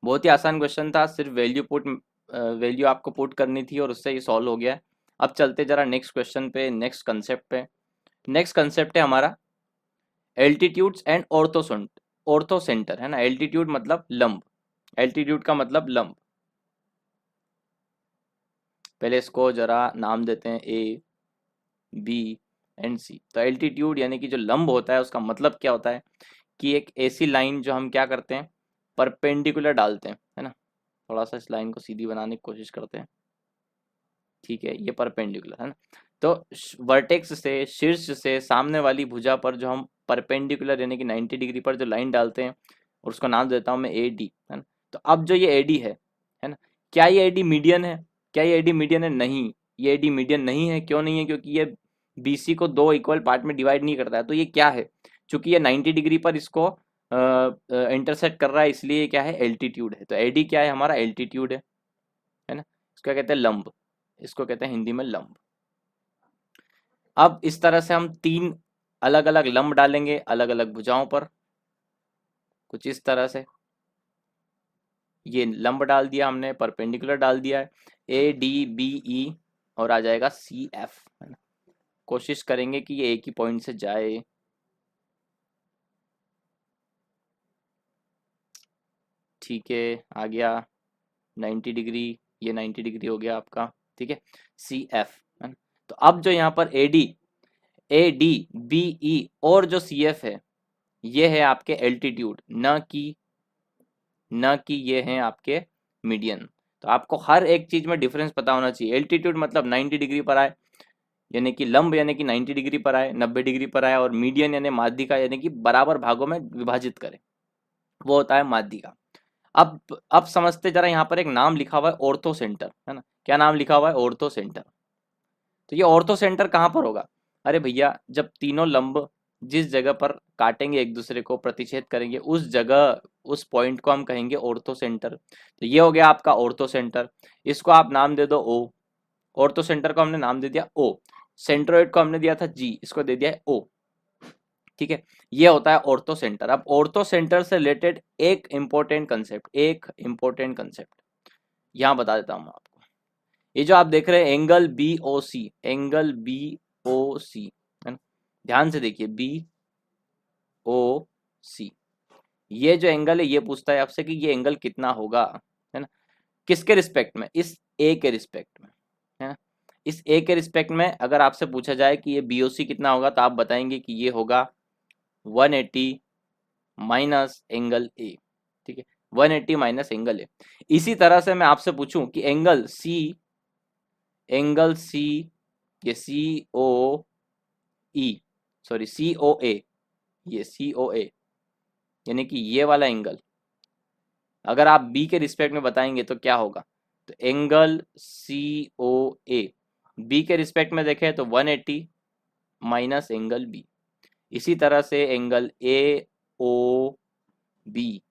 बहुत ही आसान क्वेश्चन था, सिर्फ वैल्यू आपको पुट करनी थी और उससे ये सॉल्व हो गया है। अब चलते जरा नेक्स्ट क्वेश्चन पे, नेक्स्ट कंसेप्ट पे। नेक्स्ट कंसेप्ट है हमारा एल्टीट्यूड्स एंड ऑर्थो सेंटर, है ना। एल्टीट्यूड मतलब लंब, एल्टीट्यूड का मतलब लंब। पहले इसको जरा नाम देते हैं A, B एंड C। तो एल्टीट्यूड यानी कि जो लंब होता है उसका मतलब क्या होता है कि एक ऐसी लाइन जो हम क्या करते हैं, परपेंडिकुलर डालते हैं, है ना। थोड़ा सा इस लाइन को सीधी बनाने की कोशिश करते हैं, ठीक है, ये परपेंडिकुलर है ना। तो वर्टेक्स से, शीर्ष से सामने वाली भुजा पर जो हम परपेंडिकुलर यानी कि 90 डिग्री पर जो लाइन डालते हैं, और उसको नाम देता हूँ मैं AD, है ना। तो अब जो ये AD है ना, क्या ये AD मीडियन है, क्या ये AD मीडियन है, नहीं, ये AD मीडियन नहीं है। क्यों नहीं है, क्योंकि ये BC को दो इक्वल पार्ट में डिवाइड नहीं करता है। तो ये क्या है, चूंकि ये 90 डिग्री पर इसको इंटरसेक्ट कर रहा है, इसलिए ये क्या है, एल्टीट्यूड है। तो AD क्या है, हमारा एल्टीट्यूड है ना। इसको कहते हैं लंब, इसको कहते हैं हिंदी में लंब। अब इस तरह से हम तीन अलग अलग लंब डालेंगे अलग अलग भुजाओं पर, कुछ इस तरह से। ये लंब डाल दिया हमने, परपेंडिकुलर डाल दिया है, ADBE और आ जाएगा CF, है ना। कोशिश करेंगे कि ये एक ही पॉइंट से जाए। सी के आ गया 90 डिग्री, ये 90 डिग्री हो गया आपका, ठीक है, सी एफ है ना। तो अब जो यहाँ पर ए डी बी ई और जो सी एफ है, ये है आपके एल्टीट्यूड, न कि ये हैं आपके मीडियन। तो आपको हर एक चीज में डिफरेंस पता होना चाहिए। एल्टीट्यूड मतलब 90 डिग्री पर आए, यानी कि लंब यानी कि 90 डिग्री पर आए, 90 डिग्री पर आए, और मीडियन यानी माध्यिका यानी कि बराबर भागों में विभाजित करे, वो होता है माध्यिका। अब समझते जरा, यहाँ पर एक नाम लिखा हुआ है ऑर्थो सेंटर, है ना। क्या नाम लिखा हुआ है? Ortho centre. तो ये ऑर्थो सेंटर कहाँ पर होगा? अरे भैया, जब तीनों लंब जिस जगह पर काटेंगे, एक दूसरे को प्रतिच्छेद करेंगे, उस जगह, उस पॉइंट को हम कहेंगे ऑर्थो सेंटर। तो ये हो गया आपका ऑर्थो सेंटर। इसको आप नाम दे दो ओ। ऑर्थो सेंटर को हमने नाम दे दिया ओ। सेंट्रोइड को हमने दिया था जी, इसको दे दिया है ओ। ठीक है, ये होता है ऑर्थो सेंटर। अब ऑर्थो सेंटर से रिलेटेड एक इंपॉर्टेंट कंसेप्ट यहाँ बता देता हूँ मैं आपको। ये जो आप देख रहे हैं एंगल बी ओ सी, एंगल बी ओ सी, है ना, ध्यान से देखिए, बी ओ सी, ये जो एंगल है, ये पूछता है आपसे कि ये एंगल कितना होगा, है ना, किसके रिस्पेक्ट में? इस ए के रिस्पेक्ट में, है ना। इस ए के रिस्पेक्ट में अगर आपसे पूछा जाए कि ये बीओसी कितना होगा, तो आप बताएंगे कि ये होगा 180 माइनस एंगल ए, ठीक है, 180 माइनस एंगल ए। इसी तरह से मैं आपसे पूछूं कि एंगल सी, ये सी ओ ई, सॉरी सी ओ ए, ये सी ओ ए, यानी कि ये वाला एंगल अगर आप बी के रिस्पेक्ट में बताएंगे तो क्या होगा? तो angle C O A B के रिस्पेक्ट में देखें तो 180 माइनस एंगल बी। इसी तरह से एंगल ए ओ बी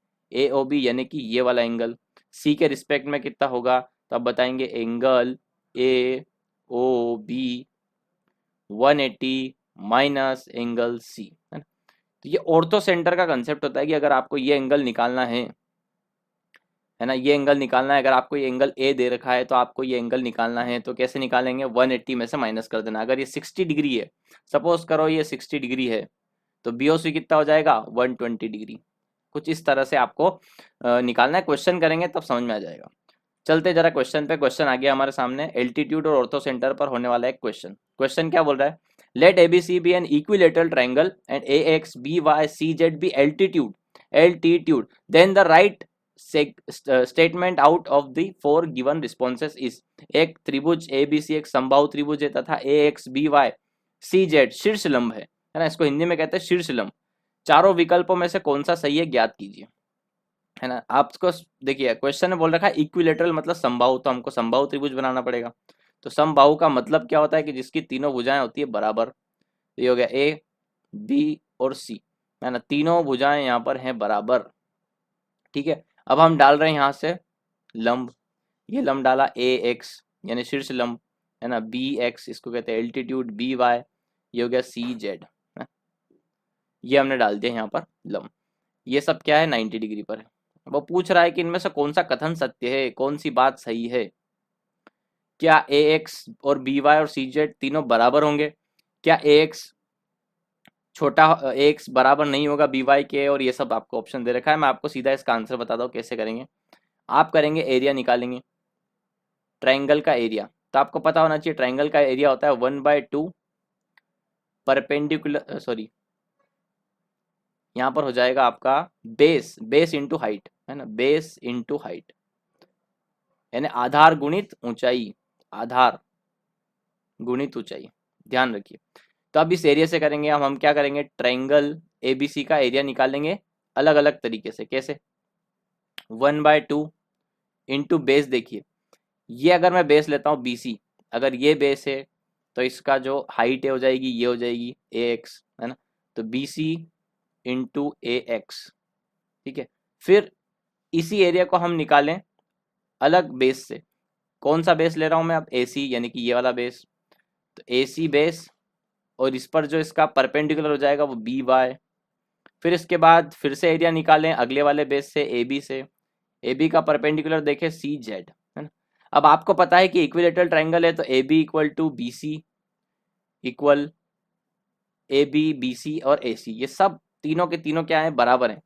यानी कि ये वाला एंगल सी के रिस्पेक्ट में कितना होगा, तो आप बताएंगे angle A O B 180 minus angle C, है ना। तो ये ऑर्थो सेंटर का कंसेप्ट होता है कि अगर आपको ये एंगल निकालना है ना, ये एंगल निकालना है, अगर आपको ये एंगल ए दे रखा है तो आपको ये एंगल निकालना है, तो कैसे निकालेंगे? 180 में से माइनस कर देना। अगर ये 60 डिग्री है, सपोज करो ये 60 डिग्री है, तो बीओसी कितना हो जाएगा? 120 डिग्री। कुछ इस तरह से आपको निकालना है। क्वेश्चन करेंगे तब समझ में आ जाएगा। चलते जरा क्वेश्चन पे। क्वेश्चन आ गया हमारे सामने, एल्टीट्यूड और ऑर्थो सेंटर पर होने वाला एक क्वेश्चन। क्वेश्चन क्या बोल रहा है? Let A B C be an equilateral triangle and A X B Y C Z be altitude then the right statement out of the four given responses is. एक त्रिभुज ए बी सी एक समबाहु त्रिभुज है तथा A X B Y C Z शीर्ष लंब है ना, इसको हिंदी में कहते हैं शीर्ष लंब। चारों विकल्पों में से कौन सा सही है ज्ञात कीजिए, है ना। आपको देखिए क्वेश्चन में बोल रखा है इक्विलेटरल मतलब समबाहु, तो हमको समबाहु त्रिभुज बनाना पड़ेगा। तो समबाहु का मतलब क्या होता है कि जिसकी तीनों भुजाएं होती है बराबर। ये हो गया ए बी और सी, है ना, तीनों भुजाएं यहाँ पर हैं बराबर। ठीक है, अब हम डाल रहे हैं यहाँ से लंब। ये लंब डाला ए एक्स यानी शीर्ष लंब, है ना, बी एक्स इसको कहते हैं एल्टीट्यूड, बी वाई ये हो गया सी जेड, ये हमने डाल दिया यहाँ पर लंब। ये सब क्या है? 90 डिग्री पर है। वो पूछ रहा है कि इनमें से कौन सा कथन सत्य है, कौन सी बात सही है। क्या ए एक्स और बी वाई और सी जेड तीनों बराबर होंगे? क्या ए एक्स छोटा ए एक्स बराबर नहीं होगा बी वाई के? और ये सब आपको ऑप्शन दे रखा है। मैं आपको सीधा इसका आंसर बताता हूँ कैसे करेंगे। आप करेंगे एरिया निकालेंगे, ट्राइंगल का एरिया। तो आपको पता होना चाहिए ट्राइंगल का एरिया होता है 1/2 परपेंडिकुलर, सॉरी यहाँ पर हो जाएगा आपका बेस इंटू हाइट, है ना, बेस इंटू हाइट यानी आधार गुणित ऊंचाई, आधार गुणित ऊंचाई, ध्यान रखिए। तो अब इस एरिया से करेंगे हम क्या करेंगे? ट्राइंगल एबीसी का एरिया निकालेंगे अलग अलग तरीके से। कैसे? 1/2 इंटू बेस। देखिए ये अगर मैं बेस लेता हूँ बीसी, अगर ये बेस है तो इसका जो हाइट है हो जाएगी, ये हो जाएगी ए एक्स, है ना, तो बी सी इंटू ए एक्स। ठीक है, फिर इसी एरिया को हम निकालें अलग बेस से। कौन सा बेस ले रहा हूं मैं अब? ए सी यानी कि ये वाला बेस। तो ए सी बेस, और इस पर जो इसका परपेंडिकुलर हो जाएगा वो बी वाई। फिर इसके बाद फिर से एरिया निकालें अगले वाले बेस से, ए बी से। ए बी का परपेंडिकुलर देखें सी जेड, है ना। अब आपको पता है कि इक्विलेटरल ट्राइंगल है, तो A B equal to B C equal A B, B C और ए सी, ये सब तीनों के तीनों क्या है? बराबर हैं।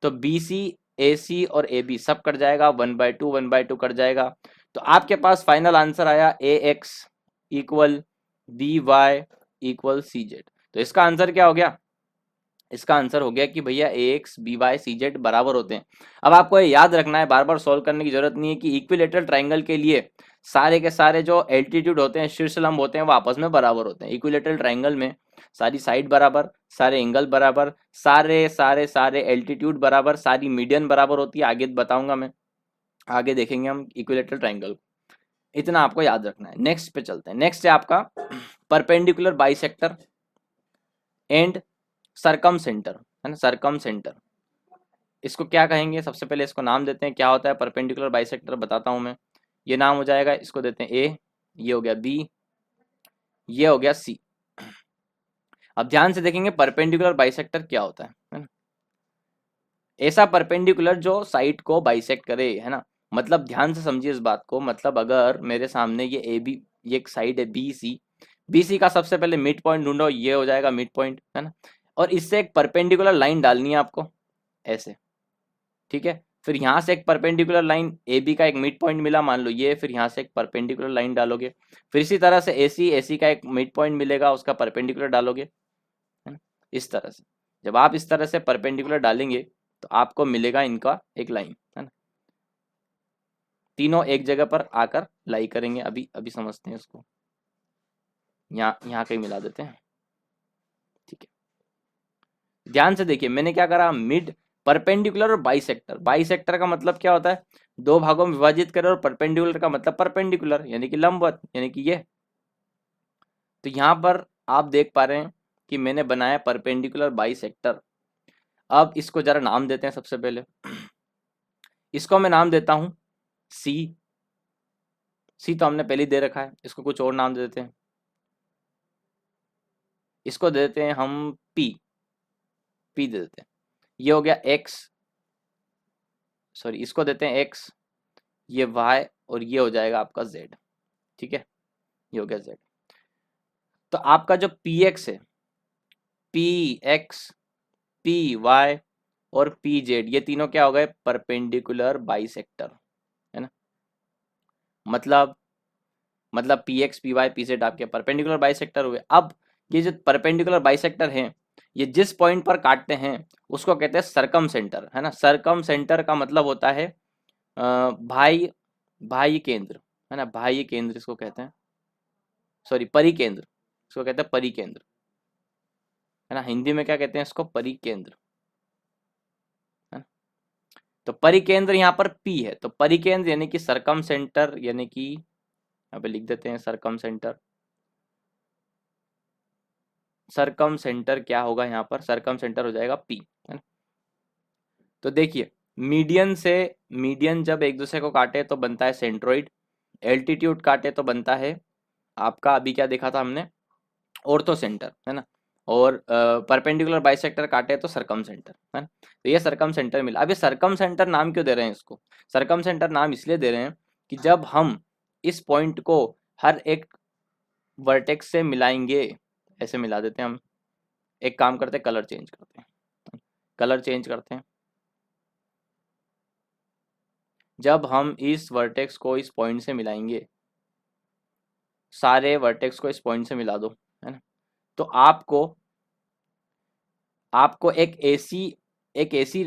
तो बी सी AC और AB सब कट जाएगा, 1/2 कट जाएगा। तो आपके पास फाइनल आंसर आया AX equal BY equal CZ। तो इसका आंसर क्या हो गया? इसका आंसर हो गया कि भैया AX BY CZ बराबर होते हैं। अब आपको ये याद रखना है, बार बार सॉल्व करने की जरूरत नहीं है कि इक्विलेटरल ट्राइंगल के लिए सारे के सारे जो एल्टीट्यूड होते हैं, शीर्ष लंब होते हैं, वो आपस में बराबर होते हैं। इक्विलेटरल ट्राइंगल में सारी साइड बराबर, सारे एंगल बराबर, सारे सारे सारे एल्टीट्यूड बराबर, सारी मीडियन बराबर होती है। आगे बताऊंगा मैं, आगे देखेंगे हम इक्विलेटरल ट्राइंगल। इतना आपको याद रखना है। नेक्स्ट पे चलते हैं। नेक्स्ट है आपका परपेंडिकुलर बाइसेक्टर एंड सरकम सेंटर, है ना, सरकम सेंटर। इसको क्या कहेंगे? सबसे पहले इसको नाम देते हैं। क्या होता है परपेंडिकुलर बाइसेक्टर? बताता हूं मैं। ये नाम हो जाएगा, इसको देते हैं ए, ये हो गया बी, ये हो गया सी। अब ध्यान से देखेंगे परपेंडिकुलर बाइसेक्टर क्या होता है ना? ऐसा परपेंडिकुलर जो साइड को बाइसेक्ट करे, है ना। मतलब ध्यान से समझिए इस बात को। मतलब अगर मेरे सामने ये ए बी, ये एक साइड है बी सी, बी सी का सबसे पहले मिड पॉइंट ढूंढो, ये हो जाएगा मिड पॉइंट, है ना। और इससे एक परपेंडिकुलर लाइन डालनी है आपको, ऐसे, ठीक है। फिर यहाँ से एक परपेंडिकुलर लाइन ए बी का एक मिड पॉइंट मिला, मान लो ये, फिर यहाँ से एक परपेंडिकुलर लाइन डालोगे। फिर इसी तरह से ए सी का एक मिड पॉइंट मिलेगा, उसका परपेंडिकुलर डालोगे, है ना। इस तरह से जब आप इस तरह से परपेंडिकुलर डालेंगे तो आपको मिलेगा इनका एक लाइन, है ना। तीनों एक जगह पर आकर लाई करेंगे। अभी अभी समझते हैं इसको। यहाँ कहीं मिला देते हैं, ठीक है। ध्यान से देखिए, मैंने क्या करा, मिड परपेंडिकुलर और बाइसेक्टर। बाइसेक्टर का मतलब क्या होता है? दो भागों में विभाजित करे। और परपेंडिकुलर का मतलब परपेंडिकुलर यानी कि लंबवत, यानी कि ये। तो यहाँ पर आप देख पा रहे हैं कि मैंने बनाया परपेंडिकुलर बाइसेक्टर। अब इसको जरा नाम देते हैं। सबसे पहले इसको मैं नाम देता हूं सी। सी तो हमने पहले ही दे रखा है, इसको कुछ और नाम दे देते हैं। इसको दे देते हैं हम पी, पी दे देते हैं। ये हो गया एक्स, सॉरी इसको देते हैं एक्स, ये वाई, और ये हो जाएगा आपका जेड, ठीक है। ये हो गया जेड। तो आपका जो पी एक्स है, पी एक्स, पी वाई और पी जेड, ये तीनों क्या हो गए? परपेंडिकुलर बाइसेक्टर, है ना। मतलब P X P Y P Z आपके परपेंडिकुलर बाइसेक्टर हुए। अब ये जो परपेंडिकुलर बाइसेक्टर हैं, ये जिस पॉइंट पर काटते हैं उसको कहते हैं सरकम सेंटर, है ना। सरकम सेंटर का मतलब होता है भाई, बाह्य केंद्र, है ना। बाह्य केंद्र इसको कहते हैं, सॉरी परिकेंद्र, इसको कहते हैं परिकेंद्र, है ना। हिंदी में क्या कहते हैं इसको? परिकेंद्र, है ना। तो परिकेंद्र यहाँ पर पी है, तो परिकेंद्र यानी कि सरकम सेंटर, यानी कि यहाँ पे लिख देते हैं सरकम सेंटर। सरकम सेंटर क्या होगा यहाँ पर? सरकम सेंटर हो जाएगा पी, है ना। तो देखिए, मीडियन से, मीडियन जब एक दूसरे को काटे तो बनता है सेंट्रोइड, एल्टीट्यूड काटे तो बनता है आपका, अभी क्या देखा था हमने, ऑर्थो सेंटर, है ना। और परपेंडिकुलर बाइसेक्टर काटे तो सरकम सेंटर, है ना। तो ये सरकम सेंटर मिला। अब ये सरकम सेंटर नाम क्यों दे रहे हैं इसको? सरकम सेंटर नाम इसलिए दे रहे हैं कि जब हम इस पॉइंट को हर एक वर्टेक्स से मिलाएंगे, ऐसे मिला देते हैं हम। एक काम करते हैं, कलर चेंज करते हैं, कलर चेंज करते हैं। जब हम इस वर्टेक्स को इस पॉइंट से मिलाएंगे, सारे वर्टेक्स को इस पॉइंट से मिला दो, है ना। तो आपको आपको एक ऐसी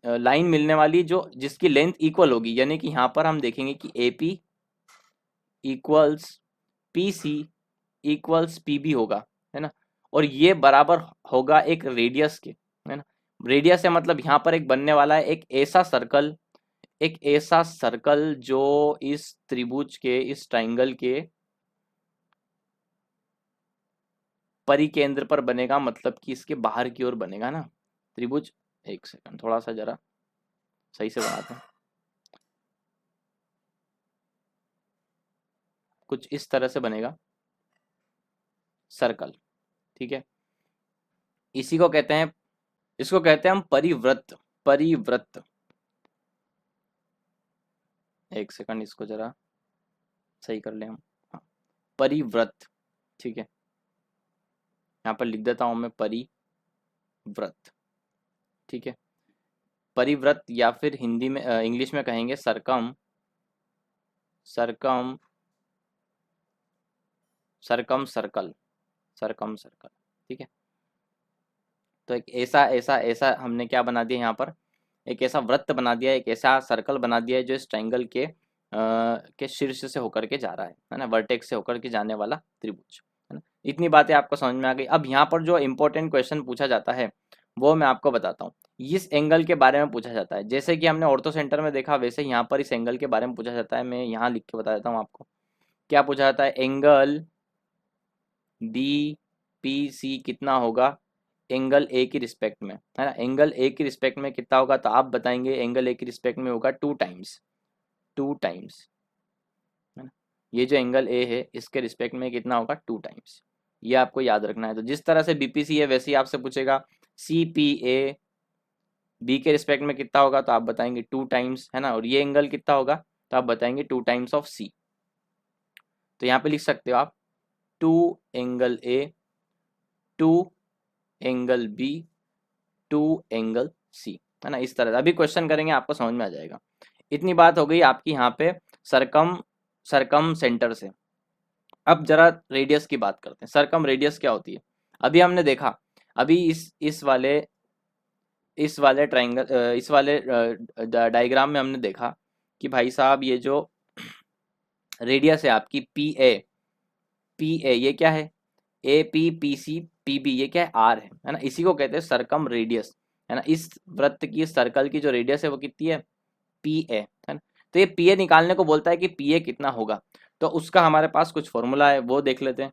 लाइन मिलने वाली जो जिसकी लेंथ इक्वल होगी, यानी कि यहाँ पर हम देखेंगे कि A P equals P C equals P B होगा, है ना। और ये बराबर होगा एक रेडियस के, है ना। रेडियस से मतलब यहाँ पर एक बनने वाला है एक ऐसा सर्कल, एक ऐसा सर्कल जो इस त्रिभुज के, इस ट्राइंगल के परिकेंद्र पर बनेगा, मतलब कि इसके बाहर की ओर बनेगा ना त्रिभुज। एक सेकंड, थोड़ा सा जरा सही से बनाते हैं। कुछ इस तरह से बनेगा सर्कल, ठीक है। इसी को कहते हैं, इसको कहते हैं हम परिवृत्त, परिवृत्त। एक सेकंड, इसको जरा सही कर ले हम। हाँ, परिवृत्त, ठीक है। यहाँ पर लिख देता हूं मैं परिवृत्त, ठीक है। परिवृत्त, या फिर हिंदी में इंग्लिश में कहेंगे सरकम सरकम सरकम सर्कल, सरकम सर्कल। ठीक है, तो एक ऐसा ऐसा ऐसा हमने क्या बना दिया यहाँ पर, एक ऐसा वृत्त बना दिया, एक ऐसा सर्कल बना दिया है जो इस ट्रायंगल के शीर्ष से होकर के जा रहा है ना, वर्टेक्स से होकर के जाने वाला त्रिभुज, है ना। इतनी बातें आपको समझ में आ गई। अब यहाँ पर जो इंपॉर्टेंट क्वेश्चन पूछा जाता है वो मैं आपको बताता हूँ। इस एंगल के बारे में पूछा जाता है, जैसे कि हमने ऑर्थो सेंटर में देखा वैसे यहाँ पर इस एंगल के बारे में पूछा जाता है। मैं यहाँ लिख के बता देता हूँ आपको क्या पूछा जाता है। एंगल बी पी सी कितना होगा एंगल ए की रिस्पेक्ट में, है ना। एंगल ए की रिस्पेक्ट में कितना होगा, तो आप बताएंगे एंगल ए की रिस्पेक्ट में होगा 2 टाइम्स, 2 टाइम्स, है ना। ये जो एंगल ए है इसके रिस्पेक्ट में कितना होगा 2 टाइम्स, ये आपको याद रखना है। तो जिस तरह से बीपीसी है वैसे ही आपसे पूछेगा सी पी ए बी के रिस्पेक्ट में कितना होगा, तो आप बताएंगे 2 टाइम्स, है ना। और ये एंगल कितना होगा, तो आप बताएंगे 2 टाइम्स ऑफ सी। तो यहाँ पे लिख सकते हो आप 2 angle A, 2 angle B, 2 angle C, है ना। इस तरह से अभी क्वेश्चन करेंगे आपको समझ में आ जाएगा। इतनी बात हो गई आपकी यहाँ पे सरकम सरकम सेंटर से। अब जरा रेडियस की बात करते हैं। सरकम रेडियस क्या होती है, अभी हमने देखा, अभी इस वाले ट्रायंगल इस वाले डायग्राम में हमने देखा कि भाई साहब ये जो रेडियस है आपकी पी ए ये क्या है, A P P C P B ये क्या है, आर है ना। इसी को कहते हैं सरकम रेडियस, है ना। इस वृत्त की सर्कल की जो रेडियस है वो कितनी है, पी ए, है ना। तो ये पी ए निकालने को बोलता है कि पी ए कितना होगा, तो उसका हमारे पास कुछ फॉर्मूला है वो देख लेते हैं।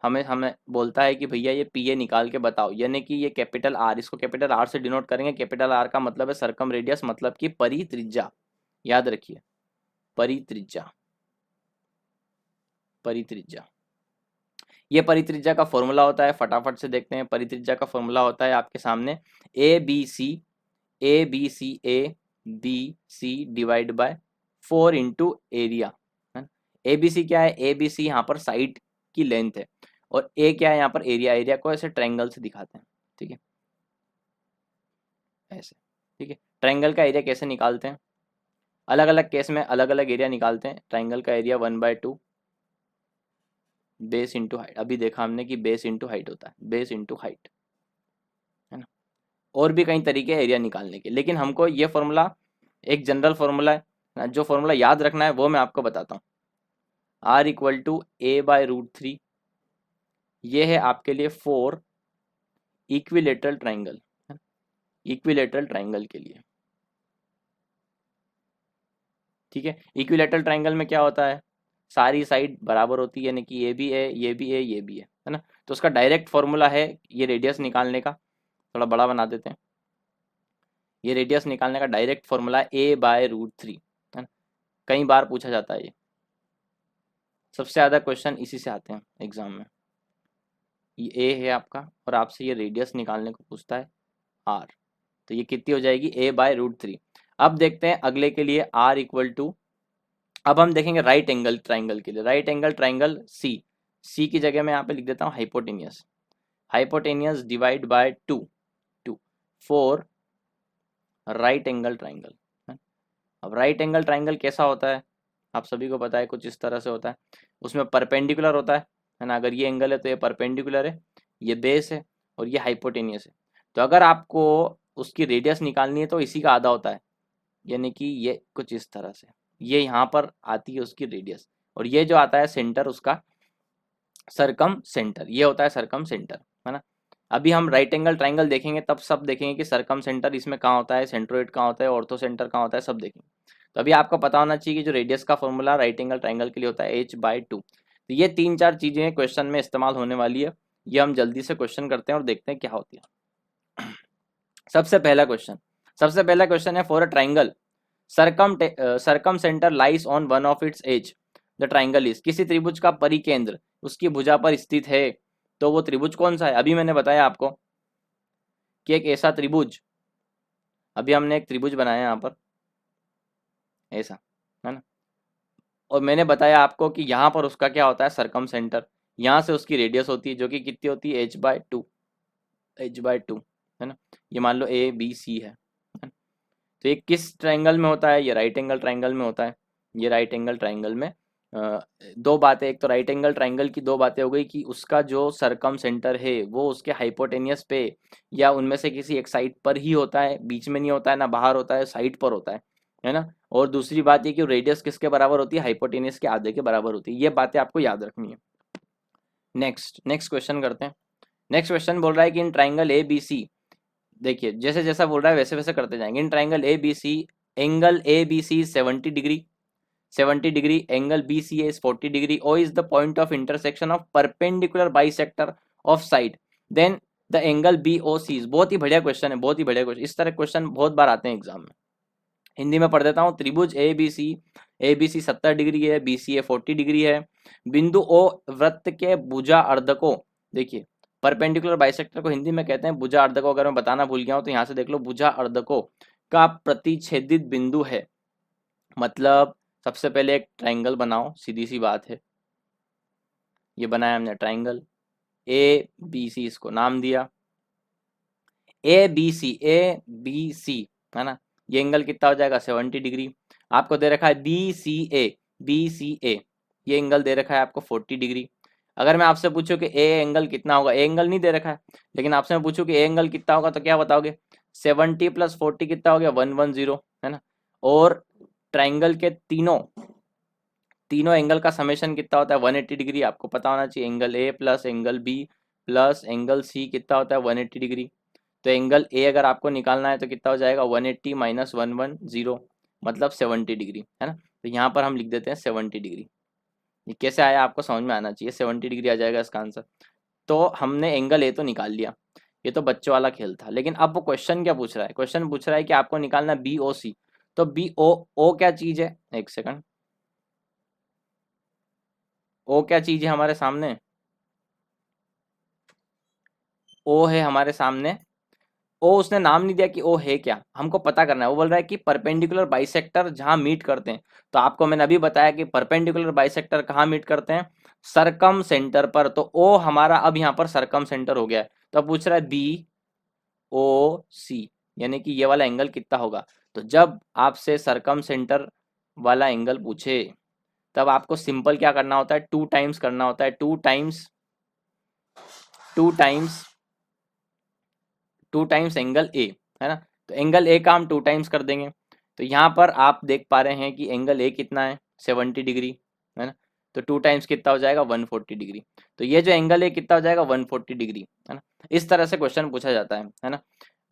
हमें हमें बोलता है कि भैया ये पी ए निकाल के बताओ, यानी कि ये कैपिटल आर, इसको कैपिटल आर से डिनोट करेंगे। कैपिटल आर का मतलब है सरकम रेडियस, मतलब कि परित्रिज्या, याद रखिए परित्रिज्या, परित्रिज्या। ये परित्रिज्या का फॉर्मूला होता है, फटाफट से देखते हैं। परित्रिज्या का फॉर्मूला होता है आपके सामने A B C B C divide by 4 into area, है। ए बी सी क्या है, ए बी सी यहाँ पर साइड की लेंथ है, और ए क्या है यहाँ पर एरिया। एरिया को ऐसे ट्रायंगल से दिखाते हैं, ठीक है, ऐसे। ठीक है, ट्रायंगल का एरिया कैसे निकालते हैं, अलग अलग केस में अलग अलग एरिया निकालते हैं। ट्रायंगल का एरिया 1/2 बेस इंटू हाइट। अभी देखा हमने कि बेस इंटू हाइट होता है, बेस इंटू हाइट, है ना। और भी कई तरीके हैं एरिया निकालने के, लेकिन हमको ये फॉर्मूला एक जनरल फॉर्मूला है ना, जो फॉर्मूला याद रखना है वो मैं आपको बताता हूँ। आर इक्वल टू a/√3, ये है आपके लिए 4 इक्विलेटरल ट्राइंगल, इक्विलेटरल ट्राइंगल के लिए। ठीक है, इक्विलेटरल ट्राइंगल में क्या होता है, सारी साइड बराबर होती है, यानी कि ये भी है, ये भी है, ये भी है ना। तो उसका डायरेक्ट फॉर्मूला है ये रेडियस निकालने का, थोड़ा बड़ा बना देते हैं। ये रेडियस निकालने का डायरेक्ट फॉर्मूला है a/√3, है ना। कई बार पूछा जाता है ये, सबसे ज़्यादा क्वेश्चन इसी से आते हैं एग्जाम में। ये ए है आपका, और आपसे ये रेडियस निकालने को पूछता है आर, तो ये कितनी हो जाएगी a/√3। अब देखते हैं अगले के लिए आर इक्वल टू, अब हम देखेंगे राइट एंगल ट्राइंगल के लिए। राइट एंगल ट्राइंगल सी की जगह मैं यहाँ पे लिख देता हूँ hypotenuse, hypotenuse divide by 2 4 right angle triangle. अब राइट एंगल ट्राइंगल कैसा होता है, आप सभी को पता है, कुछ इस तरह से होता है। उसमें परपेंडिकुलर होता है ना। अगर ये एंगल है तो ये परपेंडिकुलर है, ये बेस है, और ये हाइपोटेनियस है। तो अगर आपको उसकी रेडियस निकालनी है तो इसी का आधा होता है, यानी कि ये कुछ इस तरह से, ये यहाँ पर आती है उसकी रेडियस, और ये जो आता है सेंटर उसका सरकम सेंटर, ये होता है सरकम सेंटर, है ना। अभी हम राइट एंगल ट्राइंगल देखेंगे तब सब देखेंगे कि सरकम सेंटर इसमें कहाँ होता है, सेंट्रोइड कहाँ होता है, ऑर्थो सेंटर कहाँ होता है, सब देखेंगे। तो अभी आपको पता होना चाहिए कि जो रेडियस का फॉर्मूला राइट एंगल ट्राइंगल के लिए होता है h/2। तो ये 3-4 चीजें क्वेश्चन में इस्तेमाल होने वाली है, ये हम जल्दी से क्वेश्चन करते हैं और देखते हैं क्या होती है। सबसे पहला क्वेश्चन है, for a triangle circumcentre lies on one of its edge the triangle is, किसी त्रिभुज का परिकेंद्र उसकी भुजा पर स्थित है, तो वो त्रिभुज कौन सा है। अभी मैंने बताया आपको कि एक ऐसा त्रिभुज, अभी हमने एक त्रिभुज बनाया यहाँ पर ऐसा, है ना। और मैंने बताया आपको कि यहाँ पर उसका क्या होता है सरकम सेंटर, यहाँ से उसकी रेडियस होती है जो कि कितनी होती है h/2, h/2। है ना। ये मान लो ए बी सी है ना? तो ये किस ट्रायंगल में होता है? ये राइट एंगल ट्रायंगल में होता है। ये राइट एंगल ट्रायंगल में दो बातें, एक तो राइट एंगल ट्रायंगल की दो बातें हो गई कि उसका जो सरकम सेंटर है वो उसके हाइपोटेनियस पे या उनमें से किसी एक साइड पर ही होता है, बीच में नहीं होता है, ना बाहर होता है, साइड पर होता है ना। और दूसरी बात ये कि रेडियस किसके बराबर होती है? हाइपोटेनियस के आधे के बराबर होती है। ये बातें आपको याद रखनी है। नेक्स्ट नेक्स्ट क्वेश्चन करते हैं। नेक्स्ट क्वेश्चन बोल रहा है कि इन ट्राइंगल ए बी सी, देखिए जैसे जैसा बोल रहा है वैसे वैसे करते जाएंगे। In triangle A B C, angle A B C 70 degree, 70 degree, angle B C is 40 degree, O is the point of intersection of perpendicular bisector of side, then the angle B O C. बहुत ही बढ़िया question है, बहुत ही बढ़िया question. इस तरह question बहुत बार आते हैं एग्जाम में। हिंदी में पढ़ देता हूँ। त्रिभुज ए बी सी 70 डिग्री है, बी सी ए 40 डिग्री है। बिंदु ओ वृत्त के भुजा अर्धकों, देखिए परपेंडिकुलर बाइसेक्टर को हिंदी में कहते हैं भुजा अर्धकों। अगर मैं बताना भूल गया हूं तो यहाँ से देख लो, भुजा अर्धकों का प्रतिच्छेदित बिंदु है। मतलब सबसे पहले एक ट्राइंगल बनाओ, सीधी सी बात है। ये बनाया हमने ट्राइंगल ए बी सी, इसको नाम दिया ए बी सी, ए बी सी, है ना। ये एंगल कितना हो जाएगा? 70 डिग्री। आपको दे रखा है बी सी ए, बी सी ए, ये एंगल दे रखा है आपको 40 डिग्री। अगर मैं आपसे पूछूं कि ए एंगल कितना होगा, ए एंगल नहीं दे रखा है, लेकिन आपसे मैं पूछूं कि ए एंगल कितना होगा तो क्या बताओगे? 70 + 40 कितना हो गया? 110, है ना। और ट्राइंगल के तीनों तीनों एंगल का समेशन कितना होता है? 180 डिग्री। आपको पता होना चाहिए angle A plus angle B plus angle C कितना होता है? 180 डिग्री। तो एंगल ए अगर आपको निकालना है तो कितना हो जाएगा? 180 - 110, मतलब 70 डिग्री, है ना। तो यहाँ पर हम लिख देते हैं 70 डिग्री। ये कैसे आया आपको समझ में आना चाहिए, 70 डिग्री आ जाएगा इसका आंसर। तो हमने एंगल ए तो निकाल लिया, ये तो बच्चों वाला खेल था। लेकिन अब वो क्वेश्चन क्या पूछ रहा है? क्वेश्चन पूछ रहा है कि आपको निकालना बी ओ सी। तो बी ओ, ओ क्या चीज है? एक सेकंड, ओ क्या चीज है हमारे सामने? ओ है हमारे सामने। ओ उसने नाम नहीं दिया कि ओ है क्या, हमको पता करना है। वो बोल रहा है कि परपेंडिकुलर बाइसेक्टर जहां मीट करते हैं। तो आपको मैंने अभी बताया कि परपेंडिकुलर बाइसेक्टर कहाँ मीट करते हैं? सरकम सेंटर पर। तो ओ हमारा अब यहाँ पर सरकम सेंटर हो गया है। तो अब पूछ रहा है बी ओ सी, यानी कि ये वाला एंगल कितना होगा। तो जब आपसे सरकम सेंटर वाला एंगल पूछे तब आपको सिंपल क्या करना होता है? 2 टाइम्स करना होता है। 2 times two times angle A, है ना। तो एंगल ए का हम 2 टाइम्स कर देंगे। तो यहाँ पर आप देख पा रहे हैं कि एंगल ए कितना है? 70 डिग्री, है ना। तो 2 टाइम्स कितना हो जाएगा? 140 डिग्री। तो ये जो एंगल है कितना हो जाएगा? 140 डिग्री, है ना। इस तरह से क्वेश्चन पूछा जाता है ना।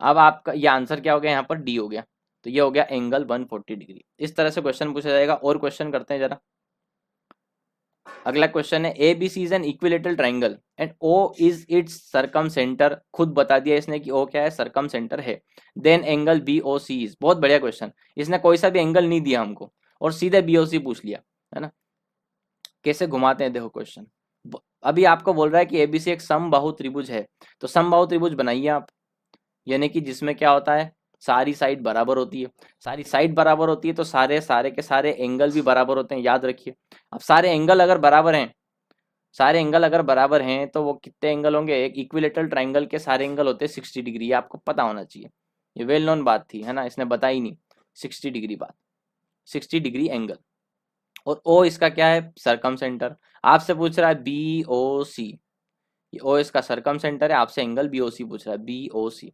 अब आपका ये आंसर क्या हो गया? यहाँ पर डी हो गया। तो ये हो गया एंगल 140 डिग्री। इस तरह से क्वेश्चन पूछा जाएगा। और क्वेश्चन करते हैं जरा। अगला क्वेश्चन है A B C is an equilateral triangle and O is its circumcentre. खुद बता दिया इसने कि ओ क्या है? सरकम सेंटर है। Then angle B O C is, बहुत बढ़िया क्वेश्चन। इसने कोई सा भी एंगल नहीं दिया हमको और सीधे बी ओ सी पूछ लिया, है ना। कैसे घुमाते हैं देखो क्वेश्चन। अभी आपको बोल रहा है कि एबीसी एक समबाहु त्रिभुज है। तो समबाहु त्रिभुज बनाइए आप, यानी कि जिसमें क्या होता है? सारी साइड बराबर होती है। सारी साइड बराबर होती है तो सारे सारे के सारे एंगल भी बराबर होते हैं, याद रखिए। अब सारे एंगल अगर बराबर हैं, सारे एंगल अगर बराबर हैं तो वो कितने एंगल होंगे? एक इक्विलेटरल ट्राइंगल के सारे एंगल होते हैं 60 डिग्री। ये आपको पता होना चाहिए, ये वेल नोन बात थी, है ना। इसने बताई नहीं 60 डिग्री बात, 60 डिग्री एंगल। और ओ इसका क्या है? सरकम सेंटर। आपसे पूछ रहा है बी ओ सी, ओ इसका सरकम सेंटर है। आपसे एंगल बी ओ सी पूछ रहा है, बी ओ सी।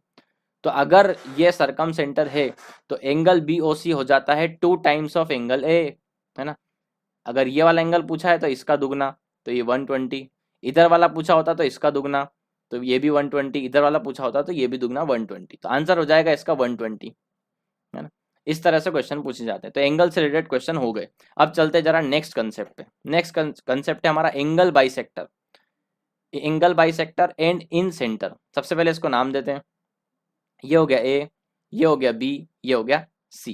तो अगर ये सरकम सेंटर है तो एंगल बी ओ सी हो जाता है 2 टाइम्स ऑफ एंगल ए, है ना। अगर ये वाला एंगल पूछा है तो इसका दुगना, तो ये 120। इधर वाला पूछा होता तो इसका दुगना, तो ये भी 120। इधर वाला पूछा होता तो ये भी दुगना 120। तो आंसर हो जाएगा इसका 120, है ना। इस तरह से क्वेश्चन पूछे जाते हैं। तो एंगल से रिलेटेड क्वेश्चन हो गए। अब चलते जरा नेक्स्ट कंसेप्ट पे। नेक्स्ट कंसेप्ट है हमारा angle bisector. Angle bisector and in centre. सबसे पहले इसको नाम देते हैं। ये हो गया ए, ये हो गया बी, ये हो गया सी।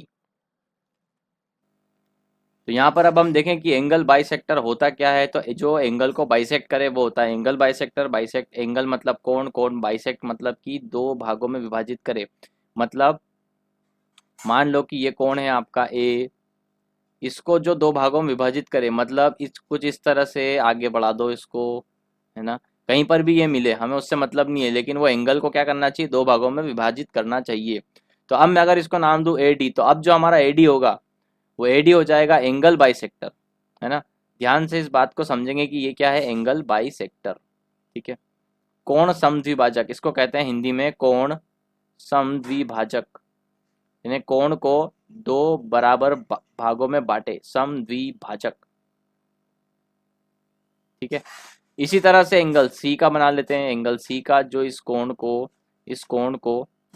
तो यहाँ पर अब हम देखें कि एंगल बाइसेक्टर होता क्या है। तो जो एंगल को बाइसेक्ट करे वो होता है एंगल बाइसेक्टर। बाइसेक्ट एंगल मतलब कोण, कोण बाइसेक्ट मतलब कि दो भागों में विभाजित करे। मतलब मान लो कि ये कोण है आपका ए, इसको जो दो भागों में विभाजित करे, मतलब कुछ इस तरह से आगे बढ़ा दो इसको, है ना। कहीं पर भी ये मिले हमें उससे मतलब नहीं है, लेकिन वो एंगल को क्या करना चाहिए, दो भागों में विभाजित करना चाहिए। तो अब मैं अगर इसको नाम दूं AD, तो अब जो हमारा AD होगा वो AD हो जाएगा एंगल बाइसेक्टर, है ना। ध्यान से इस बात को समझेंगे कि ये क्या है, एंगल बाइसेक्टर, ठीक है। कोण समद्विभाजक, इसको कहते हैं हिंदी में कोण समद्विभाजक, यानी कोण को दो बराबर भागों में बांटे, समद्विभाजक, ठीक है। इसी तरह से एंगल सी का बना लेते हैं। एंगल सी का जो इस कोण को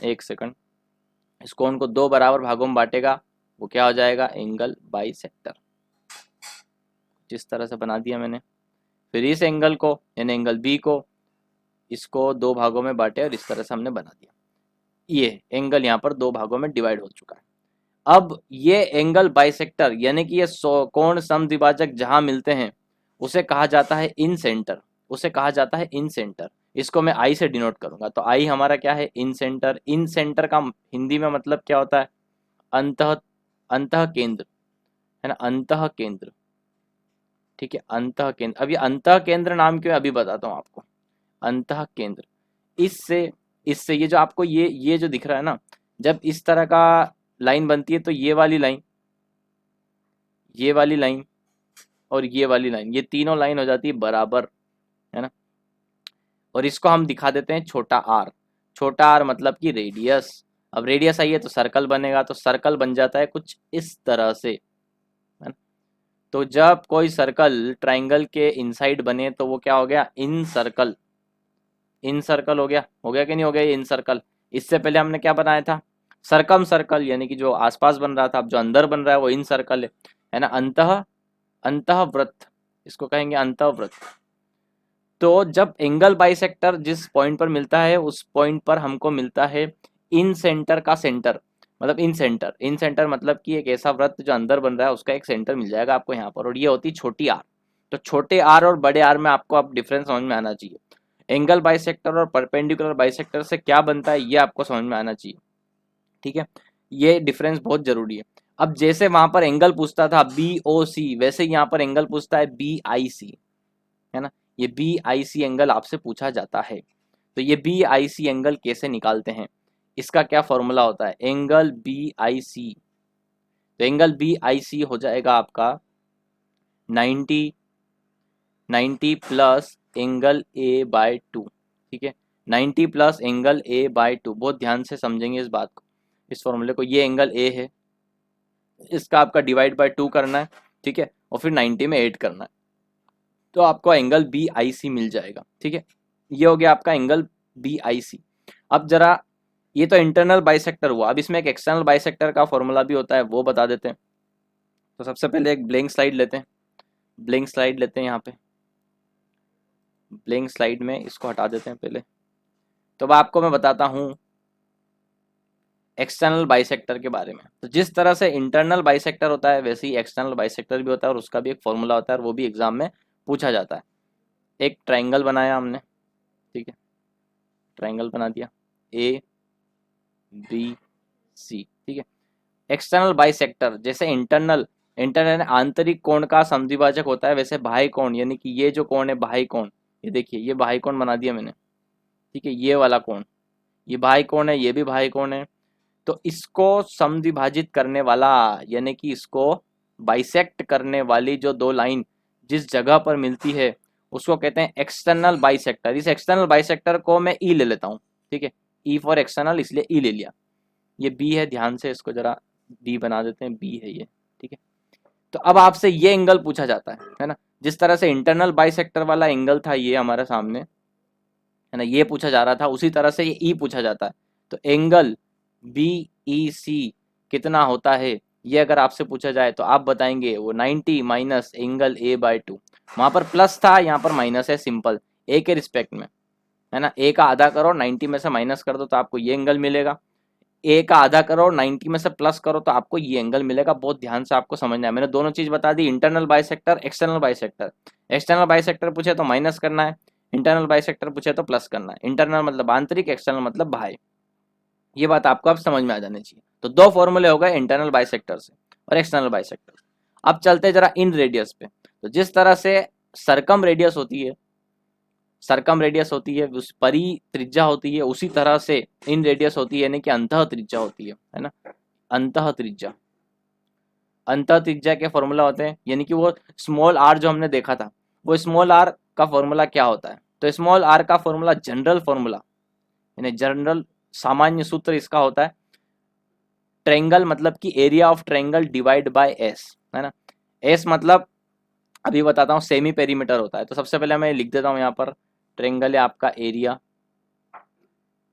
एक सेकंड, इस कोण को दो बराबर भागों में बांटेगा, वो क्या हो जाएगा, एंगल बाइसेक्टर। जिस तरह से बना दिया मैंने। फिर इस एंगल को यानी एंगल बी को, इसको दो भागों में बांटे और इस तरह से हमने बना दिया। ये एंगल यहाँ पर दो भागों में डिवाइड हो चुका है। अब ये एंगल बाइसेक्टर यानी कि ये कोण समद्विभाजक जहां मिलते हैं उसे कहा जाता है इन सेंटर, उसे कहा जाता है इन सेंटर। इसको मैं आई से डिनोट करूंगा, तो आई हमारा क्या है, इन सेंटर। इन सेंटर का हिंदी में मतलब क्या होता है, अंतः अंतः केंद्र, है ना, अंतः केंद्र, ठीक है, अंतः केंद्र। अब ये अंतः केंद्र नाम क्यों है अभी बताता हूँ आपको। अंतः केंद्र, इससे इससे ये जो आपको ये जो दिख रहा है ना, जब इस तरह का लाइन बनती है तो ये वाली लाइन, ये वाली लाइन और ये वाली लाइन, ये तीनों लाइन हो जाती है बराबर, है ना। और इसको हम दिखा देते हैं छोटा आर। छोटा आर मतलब कि रेडियस। अब रेडियस आई है तो सर्कल बनेगा, तो सर्कल बन जाता है कुछ इस तरह से, है ना। तो जब कोई सर्कल ट्राइंगल के इनसाइड बने तो वो क्या हो गया, इन सर्कल। इन सर्कल हो गया कि नहीं हो गया ये इन सर्कल। इससे पहले हमने क्या बनाया था, सरकम सर्कल, यानी कि जो आसपास बन रहा था, अब जो अंदर बन रहा है वो इन सर्कल है ना। अंतः अंतः वृत्त, इसको कहेंगे अंतः वृत्त। तो जब एंगल बाइसेक्टर जिस पॉइंट पर मिलता है उस पॉइंट पर हमको मिलता है इन सेंटर का सेंटर, मतलब इन सेंटर। इन सेंटर मतलब कि एक ऐसा वृत्त जो अंदर बन रहा है उसका एक सेंटर मिल जाएगा आपको यहाँ पर, और ये होती छोटी आर। तो छोटे आर और बड़े आर में आपको अब डिफरेंस समझ में आना चाहिए। एंगल बाइसेक्टर और परपेंडिकुलर बाइसेक्टर से क्या बनता है ये आपको समझ में आना चाहिए, ठीक है। ये डिफरेंस बहुत जरूरी है। अब जैसे वहां पर एंगल पूछता था BOC, वैसे यहाँ पर एंगल पूछता है BIC, है ना। ये BIC एंगल आपसे पूछा जाता है। तो ये BIC एंगल कैसे निकालते हैं, इसका क्या फॉर्मूला होता है, एंगल BIC। तो एंगल BIC हो जाएगा आपका 90 प्लस एंगल A/2, ठीक है। 90 प्लस एंगल A/2, बहुत ध्यान से समझेंगे इस बात को, इस फॉर्मूले को। ये एंगल A है, इसका आपका डिवाइड बाय 2 करना है, ठीक है, और फिर 90 में 8 करना है, तो आपको एंगल BIC मिल जाएगा, ठीक है। ये हो गया आपका एंगल BIC। अब जरा ये तो इंटरनल बाइसेक्टर हुआ, अब इसमें एक एक्सटर्नल बाइसेक्टर का फॉर्मूला भी होता है, वो बता देते हैं। तो सबसे पहले एक ब्लैंक स्लाइड लेते हैं, ब्लैंक स्लाइड लेते हैं यहाँ पे, ब्लैंक स्लाइड में इसको हटा देते हैं पहले। तो अब आपको मैं बताता हूँ एक्सटर्नल बाइसेक्टर के बारे में। तो जिस तरह से इंटरनल बाइसेक्टर होता है वैसे ही एक्सटर्नल बाइसेक्टर भी होता है, और उसका भी एक फॉर्मूला होता है, और वो भी एग्जाम में पूछा जाता है। एक ट्राइंगल बनाया हमने, ठीक है, ट्राइंगल बना दिया ABC, ठीक है। एक्सटर्नल बाइसेक्टर जैसे इंटरनल आंतरिक कोण का समद्विभाजक होता है, वैसे बाह्य कोण यानी कि ये जो कोण है बाह्य कोण, ये देखिए ये बाह्य कोण बना दिया मैंने, ठीक है। ये वाला कोण ये बाह्य कोण है, ये भी बाह्य कोण है। तो इसको समद्विभाजित करने वाला यानी कि इसको बाइसेक्ट करने वाली जो दो लाइन जिस जगह पर मिलती है उसको कहते हैं एक्सटर्नल बाइसेक्टर। इस एक्सटर्नल बाइसेक्टर को मैं ई ले लेता हूँ, ठीक है, ई फॉर एक्सटर्नल, इसलिए ई ले लिया। ये बी है, ध्यान से इसको जरा बी बना देते हैं, बी है ये, ठीक है। तो अब आपसे ये एंगल पूछा जाता है ना। जिस तरह से इंटरनल बाइसेक्टर वाला एंगल था ये हमारे सामने, है ना, ये पूछा जा रहा था, उसी तरह से ये ई पूछा जाता है। तो एंगल BEC कितना होता है ये अगर आपसे पूछा जाए तो आप बताएंगे वो 90 माइनस एंगल A/2। वहां पर प्लस था, यहाँ पर माइनस है, सिंपल ए के रिस्पेक्ट में, है ना। ए का आधा करो 90 में से माइनस कर दो तो आपको ये एंगल मिलेगा। ए का आधा करो 90 में से प्लस करो तो आपको ये एंगल मिलेगा। बहुत ध्यान से आपको समझना है, मैंने दोनों चीज बता दी, internal bisector external bisector. External bisector पूछे तो माइनस करना है, इंटरनल बाइसेक्टर पूछे तो प्लस करना है। इंटरनल मतलब आंतरिक, एक्सटर्नल मतलब बाह्य। ये बात आपको अब समझ में आ जानी चाहिए। तो दो फॉर्मूले हो गए इंटरनल बाइसेक्टर से और एक्सटर्नल बाइसेक्टर। अब चलते जरा इन रेडियस पे। तो जिस तरह से सरकम रेडियस होती है, सरकम रेडियस होती है, उस परी त्रिज्या होती है, उसी तरह से इन रेडियस होती है, यानी कि अंतः त्रिज्या होती है ना। अंतः त्रिज्या, अंतः त्रिज्या के फॉर्मूला होते हैं, यानी कि वो स्मॉल आर जो हमने देखा था, वो स्मॉल आर का फॉर्मूला क्या होता है, तो स्मॉल आर का फॉर्मूला जनरल फॉर्मूला, यानी जनरल सामान्य सूत्र इसका होता है ट्रायंगल, मतलब कि area of triangle divide by S, है ना। एस मतलब अभी बताता हूँ सेमी पेरीमीटर होता है, तो सबसे पहले मैं लिख देता हूँ यहाँ पर ट्रायंगल है आपका एरिया,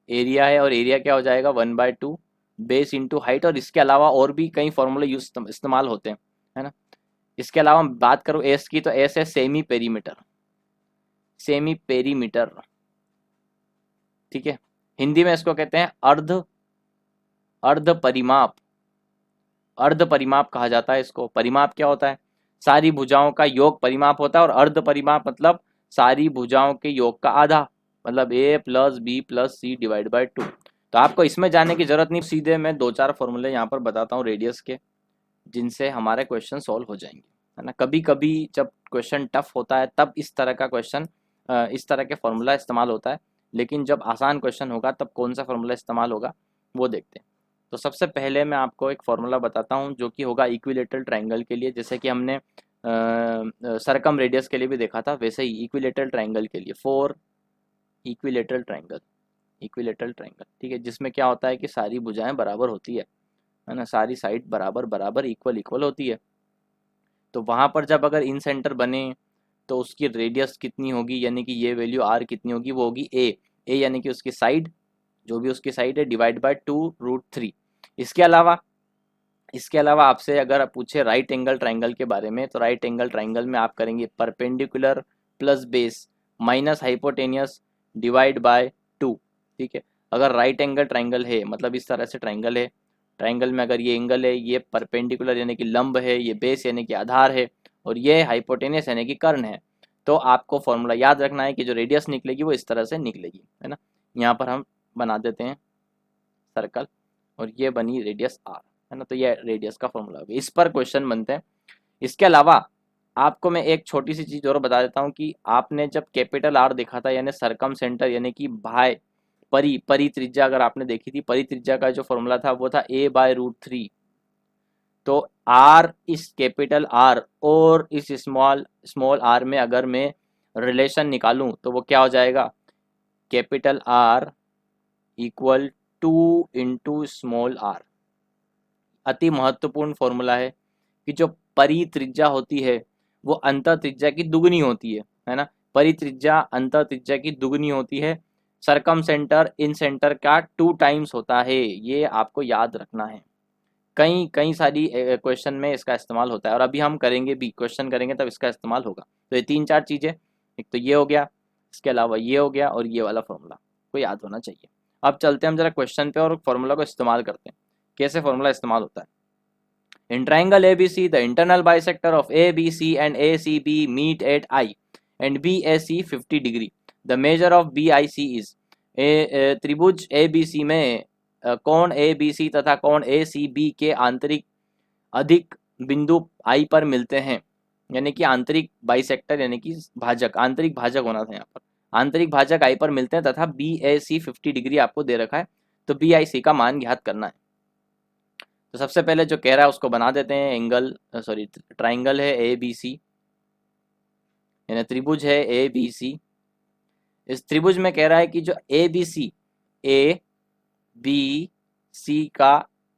एरिया है, और एरिया क्या हो जाएगा 1/2 बेस इंटू हाइट, और इसके अलावा और भी कई फॉर्मूले यूज इस्तेमाल होते हैं, है ना। इसके अलावा बात करूँ एस की, तो एस है सेमी पेरीमीटर, सेमी पेरीमीटर, ठीक है। हिंदी में इसको कहते हैं अर्ध, अर्ध परिमाप, अर्ध परिमाप कहा जाता है इसको। परिमाप क्या होता है, सारी भुजाओं का योग परिमाप होता है, और अर्ध परिमाप मतलब सारी भुजाओं के योग का आधा, मतलब a plus B plus C divide by 2। तो आपको इसमें जाने की जरूरत नहीं, सीधे मैं 2-4 फॉर्मूले यहाँ पर बताता हूँ रेडियस के, जिनसे हमारे क्वेश्चन सॉल्व हो जाएंगे, है ना। कभी कभी जब क्वेश्चन टफ होता है तब इस तरह का क्वेश्चन, इस तरह के फॉर्मूला इस्तेमाल होता है, लेकिन जब आसान क्वेश्चन होगा तब कौन सा फॉर्मूला इस्तेमाल होगा वो देखते हैं। तो सबसे पहले मैं आपको एक फॉर्मूला बताता हूँ जो कि होगा इक्विलेटरल ट्रायंगल के लिए, जैसे कि हमने सरकम रेडियस के लिए भी देखा था, वैसे ही इक्विलेटरल ट्रायंगल के लिए, for equilateral triangle, equilateral triangle, ठीक है, जिसमें क्या होता है कि सारी भुजाएं बराबर होती है ना, सारी साइड बराबर बराबर इक्वल इक्वल होती है। तो वहाँ पर जब अगर इन सेंटर बने तो उसकी रेडियस कितनी होगी, यानी कि ये वैल्यू आर कितनी होगी, वो होगी ए यानी कि उसकी साइड, जो भी उसकी साइड है, डिवाइड बाय 2√3। इसके अलावा आपसे अगर पूछे राइट एंगल ट्रायंगल के बारे में, तो राइट एंगल ट्रायंगल में आप करेंगे perpendicular plus base minus hypotenuse divide by 2, ठीक है। अगर राइट एंगल ट्रायंगल है, मतलब इस तरह से ट्रायंगल है, ट्रायंगल में अगर ये एंगल है, ये परपेंडिकुलर यानी कि लंब है, ये बेस यानी कि आधार है, और ये हाइपोटेनियस यानी कि कर्ण है, तो आपको फॉर्मूला याद रखना है कि जो रेडियस निकलेगी वो इस तरह से निकलेगी, है ना। यहाँ पर हम बना देते हैं सर्कल, और ये बनी रेडियस आर, है ना। तो ये रेडियस का फॉर्मूला होगा, इस पर क्वेश्चन बनते हैं। इसके अलावा आपको मैं एक छोटी सी चीज और बता देता हूँ कि आपने जब कैपिटल आर देखा था, यानी सरकम सेंटर, यानी कि भाई परी त्रिज्या अगर आपने देखी थी, परी त्रिज्या का जो फॉर्मूला था वो था a/√3। तो आर, इस कैपिटल आर और इस स्मॉल स्मॉल आर में अगर मैं रिलेशन निकालूं तो वो क्या हो जाएगा, capital R equal 2 × small R. अति महत्वपूर्ण फॉर्मूला है कि जो परी त्रिज्या होती है वो अंतः त्रिज्या की दुगनी होती है ना। परी त्रिज्या अंतः त्रिज्या की दुगनी होती है, सरकम सेंटर इन सेंटर का 2 टाइम्स होता है, ये आपको याद रखना है। कई कई सारी क्वेश्चन में इसका इस्तेमाल होता है, और अभी हम करेंगे भी, क्वेश्चन करेंगे तब इसका इस्तेमाल होगा। तो ये 3-4 चीज़ें, एक तो ये हो गया, इसके अलावा ये हो गया, और ये वाला फॉर्मूला को याद होना चाहिए। अब चलते हैं हम जरा क्वेश्चन पे और फॉर्मूला को इस्तेमाल करते हैं, कैसे फॉर्मूला इस्तेमाल होता है। In triangle ABC, the internal bisector of ABC and ACB meet at I and BAC 50 degree. The measure of BIC is त्रिभुज ABC में कोण ABC तथा कोण ACB के आंतरिक अधिक बिंदु I पर मिलते हैं, यानी कि आंतरिक बाइसेक्टर यानी कि भाजक, आंतरिक भाजक होना था यहाँ पर, आंतरिक भाजक I पर मिलते हैं तथा BAC 50 डिग्री आपको दे रखा है, तो BIC का मान ज्ञात करना है। तो सबसे पहले जो कह रहा है उसको बना देते हैं, एंगल सॉरी ट्राइंगल है ए बी सी, यानी त्रिभुज है ए बी सी। इस त्रिभुज में कह रहा है कि जो ए बी सी का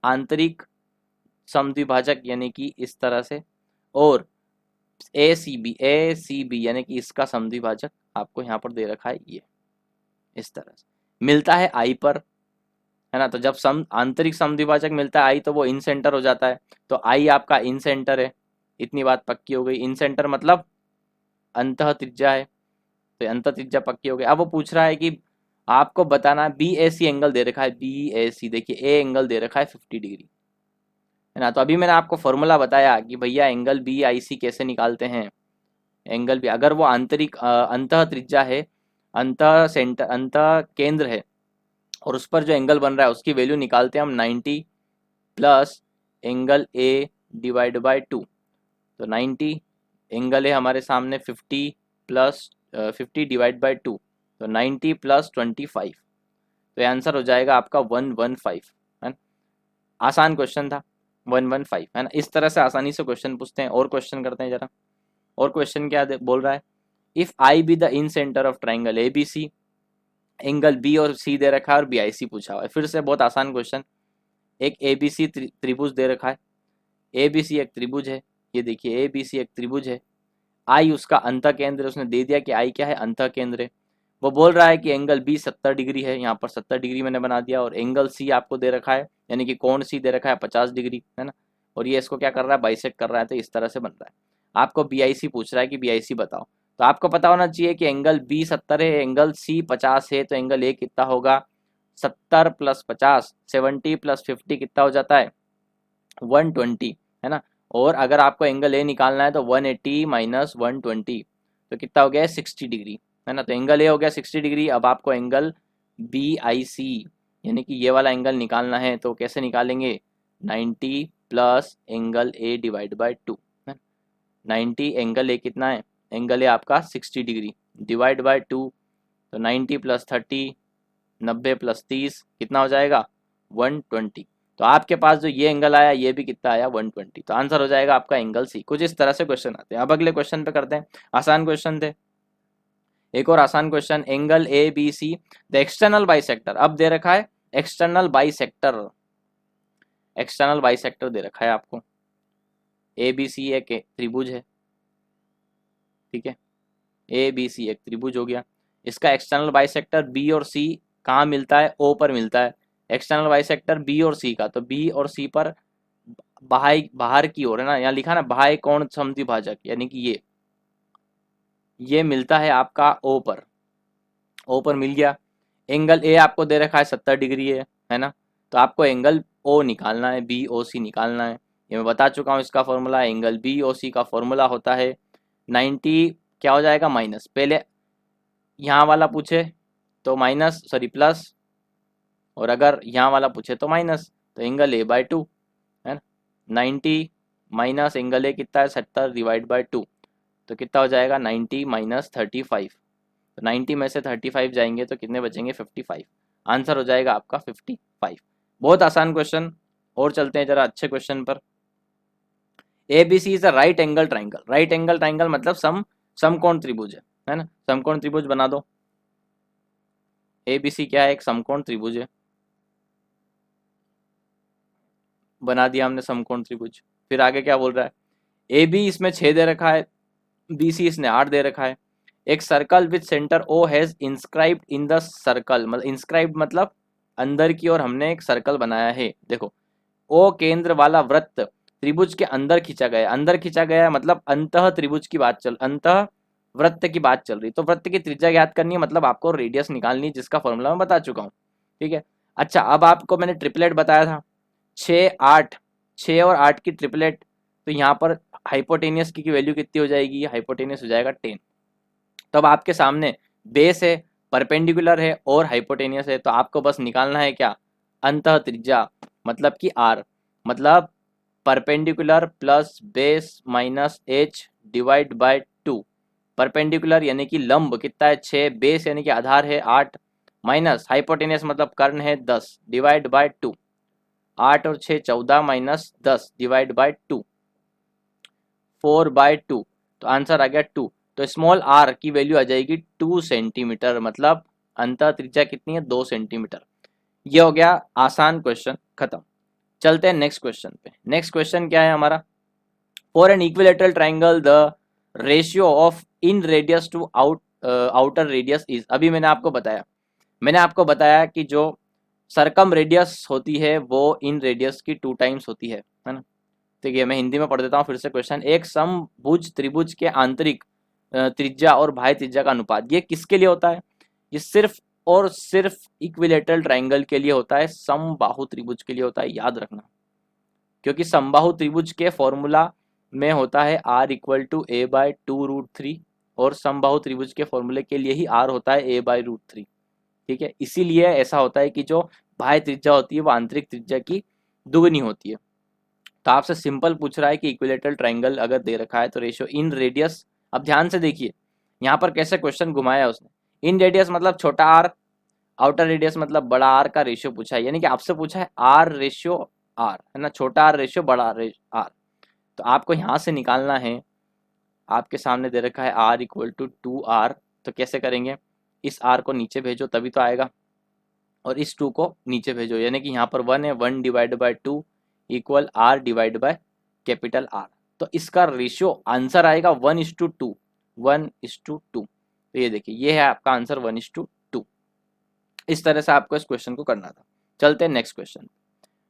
आंतरिक समद्विभाजक यानी कि इस तरह से, और ए सी बी यानी कि इसका समद्विभाजक आपको यहाँ पर दे रखा है, ये इस तरह से मिलता है आई पर, है ना। तो जब आंतरिक समद्विभाजक मिलता है आई, तो वो इन सेंटर हो जाता है, तो आई आपका इन सेंटर है, इतनी बात पक्की हो गई। इन सेंटर मतलब अंतः त्रिज्या है, तो अंतः त्रिज्या पक्की हो गई। अब वो पूछ रहा है कि आपको बताना बी ए सी एंगल दे रखा है, बी ए सी देखिए ए एंगल दे रखा है 50 डिग्री, है ना। तो अभी मैंने आपको फॉर्मूला बताया कि भैया एंगल बी आई सी कैसे निकालते हैं। एंगल भी अगर वो आंतरिक अंतः त्रिज्या है, अंतः सेंटर अंतः केंद्र है, और उस पर जो एंगल बन रहा है उसकी वैल्यू निकालते हैं हम 90 plus angle A divide by 2। तो 90 एंगल है हमारे सामने, 50 प्लस 50 डिवाइड बाई 2, तो 90 प्लस 25, तो आंसर हो जाएगा आपका 115, है ना। आसान क्वेश्चन था, 115, है ना। इस तरह से आसानी से क्वेश्चन पूछते हैं। और क्वेश्चन करते हैं जरा। और क्वेश्चन क्या बोल रहा है, if I be the incentre of triangle A B C, angle B और सी दे रखा है और बी आई सी पूछा हुआ है। फिर से बहुत आसान क्वेश्चन। एक ए बी सी त्रिभुज दे रखा है, ए बी सी एक त्रिभुज है, ये देखिए ए बी सी एक त्रिभुज है, आई उसका अंतः केंद्र, उसने दे दिया कि आई क्या है, अंतः केंद्र है। वो बोल रहा है कि एंगल बी 70 डिग्री है, यहाँ पर 70 डिग्री मैंने बना दिया, और एंगल सी आपको दे रखा है, यानी कि कोण सी दे रखा है 50 डिग्री, है ना। और ये इसको क्या कर रहा है, बाइसेक्ट कर रहा है, तो इस तरह से बन रहा है। आपको बी आई सी पूछ रहा है कि बी आई सी बताओ, तो आपको पता होना चाहिए कि एंगल बी 70 है, एंगल सी 50 है, तो एंगल ए कितना होगा, 70 प्लस 50, 70 प्लस 50 कितना हो जाता है, 120, है ना। और अगर आपको एंगल ए निकालना है तो 180 माइनस 120, तो कितना हो गया, 60 डिग्री, है ना। तो एंगल ए हो गया 60 डिग्री। अब आपको एंगल बी आई सी यानी कि ये वाला एंगल निकालना है, तो कैसे निकालेंगे, 90 plus angle A divide by 2, 90 angle A कितना है, एंगल ए आपका 60 डिग्री डिवाइड बाई 2, तो 90 प्लस 30, 90 प्लस 30 कितना हो जाएगा, 120। तो आपके पास जो ये एंगल आया ये भी कितना आया, 120। तो आंसर हो जाएगा आपका एंगल सी। कुछ इस तरह से क्वेश्चन आते हैं। अब अगले क्वेश्चन पे करते हैं, आसान क्वेश्चन थे। एक और आसान question, angle A B C the external bisector, अब दे रखा है एक्सटर्नल बाइसेक्टर, एक्सटर्नल बाइसेक्टर दे रखा है आपको। ए बी सी एक त्रिभुज है, ठीक है, ए बी सी एक त्रिभुज हो गया। इसका एक्सटर्नल बाइसेक्टर बी और सी कहाँ मिलता है, ओ पर मिलता है। एक्सटर्नल बाइसेक्टर बी और सी का, तो बी और सी पर बाहर की ओर, है ना, यहाँ लिखा ना बाह्य कोण समद्विभाजक, यानी कि ये मिलता है आपका ओ पर, ओ पर मिल गया। एंगल ए आपको दे रखा है 70 डिग्री है ना। तो आपको एंगल ओ निकालना है, बी ओ सी निकालना है। ये मैं बता चुका हूँ इसका फॉर्मूला। एंगल बी ओ सी का फॉर्मूला होता है 90, क्या हो जाएगा, माइनस, पहले यहाँ वाला पूछे तो माइनस, सॉरी प्लस, और अगर यहाँ वाला पूछे तो माइनस, तो एंगल ए बाई 2, है ना। 90 माइनस एंगल ए कितना है, 70 डिवाइड बाई 2, तो कितना हो जाएगा, 90 माइनस 35, तो 90 में से 35 जाएंगे तो कितने बचेंगे, 55। आंसर हो जाएगा आपका 55। बहुत आसान क्वेश्चन। और चलते हैं जरा अच्छे क्वेश्चन पर। A B C is a right angle triangle, right angle triangle मतलब समकोण त्रिभुज है ना। समकोण त्रिभुज बना दो। ए बी सी क्या है, एक समकोण त्रिभुज है, बना दिया हमने समकोण त्रिभुज। फिर आगे क्या बोल रहा है, ए बी इसमें 6 दे रखा है, बी सी इसने 8 दे रखा है। एक circle with centre O has inscribed in the circle, मतलब इंस्क्राइब्ड मतलब अंदर की ओर हमने एक सर्कल बनाया है। देखो ओ केंद्र वाला वृत्त त्रिभुज के अंदर खींचा गया, अंदर खींचा गया मतलब अंतः त्रिभुज की बात चल, अंतः वृत्त की बात चल रही। तो वृत्त की त्रिज्या ज्ञात करनी है, मतलब आपको रेडियस निकालनी है, जिसका फॉर्मूला मैं बता चुका हूँ, ठीक है। अच्छा, अब आपको मैंने ट्रिपलेट बताया था, 6 8, 6 और 8 की ट्रिपलेट, तो यहाँ पर हाइपोटेनियस की वैल्यू कितनी हो जाएगी, हाइपोटेनियस हो जाएगा 10। तो अब आपके सामने बेस है, परपेंडिकुलर है और हाइपोटेनियस है, तो आपको बस निकालना है क्या, अंतः त्रिज्या, मतलब कि आर, मतलब perpendicular plus base minus H divide by 2। Perpendicular यानी कि लंब कितना है 6, बेस यानी कि आधार है 8, माइनस हाइपोटेनियस मतलब कर्ण है 10 डिवाइड बाय 2। 8 और 6 14 माइनस 10 डिवाइड बाय 2, 4/2, तो आंसर आ गया 2। तो स्मॉल आर की वैल्यू आ जाएगी 2 सेंटीमीटर, मतलब अंतः त्रिज्या कितनी है, 2 सेंटीमीटर। ये हो गया आसान क्वेश्चन, खत्म। चलते हैं नेक्स्ट क्वेश्चन पे। नेक्स्ट क्वेश्चन क्या है हमारा, for an equilateral triangle the ratio of inradius to outer radius is, अभी मैंने आपको बताया कि जो सरकम रेडियस होती है वो इन रेडियस की 2 टाइम्स होती है ना। ठीक है, मैं हिंदी में पढ़ देता हूँ फिर से क्वेश्चन। एक समभुज त्रिभुज के आंतरिक त्रिज्या और बाह्य त्रिज्या का अनुपात, ये किसके लिए होता है, ये सिर्फ और सिर्फ इक्विलेटरल ट्राइंगल के लिए होता है, समबाहु त्रिभुज के लिए होता है, याद रखना। क्योंकि समबाहु त्रिभुज के फॉर्मूला में होता है r equal to a by 2√3, और समबाहु त्रिभुज के फॉर्मूले के लिए ही r होता है a बाई √3, ठीक है। इसीलिए ऐसा होता है कि जो बाह्य त्रिज्या होती है वो आंतरिक त्रिज्या की दुगनी होती है। तो आपसे सिंपल पूछ रहा है कि इक्विलेटरल ट्राइंगल अगर दे रखा है तो रेशियो इन रेडियस, अब ध्यान से देखिए, यहाँ पर कैसे क्वेश्चन घुमाया उसने, इन रेडियस मतलब छोटा आर, आउटर रेडियस मतलब बड़ा आर का रेशियो पूछा है, यानी कि आपसे पूछा है आर रेशियो आर, है ना, छोटा आर रेशियो बड़ा आर। तो आपको यहाँ से निकालना है, आपके सामने दे रखा है आर इक्वल टू 2r, तो कैसे करेंगे, इस आर को नीचे भेजो तभी तो आएगा, और इस 2 को नीचे भेजो, यानी कि यहाँ पर 1 है, 1 divide by 2 equal R divide by capital R. तो इसका रेशियो आंसर आएगा 1:2, 1:2। तो ये देखिए, ये है आपका आंसर 1:2। इस तरह से आपको इस क्वेश्चन को करना था। चलते हैं नेक्स्ट क्वेश्चन।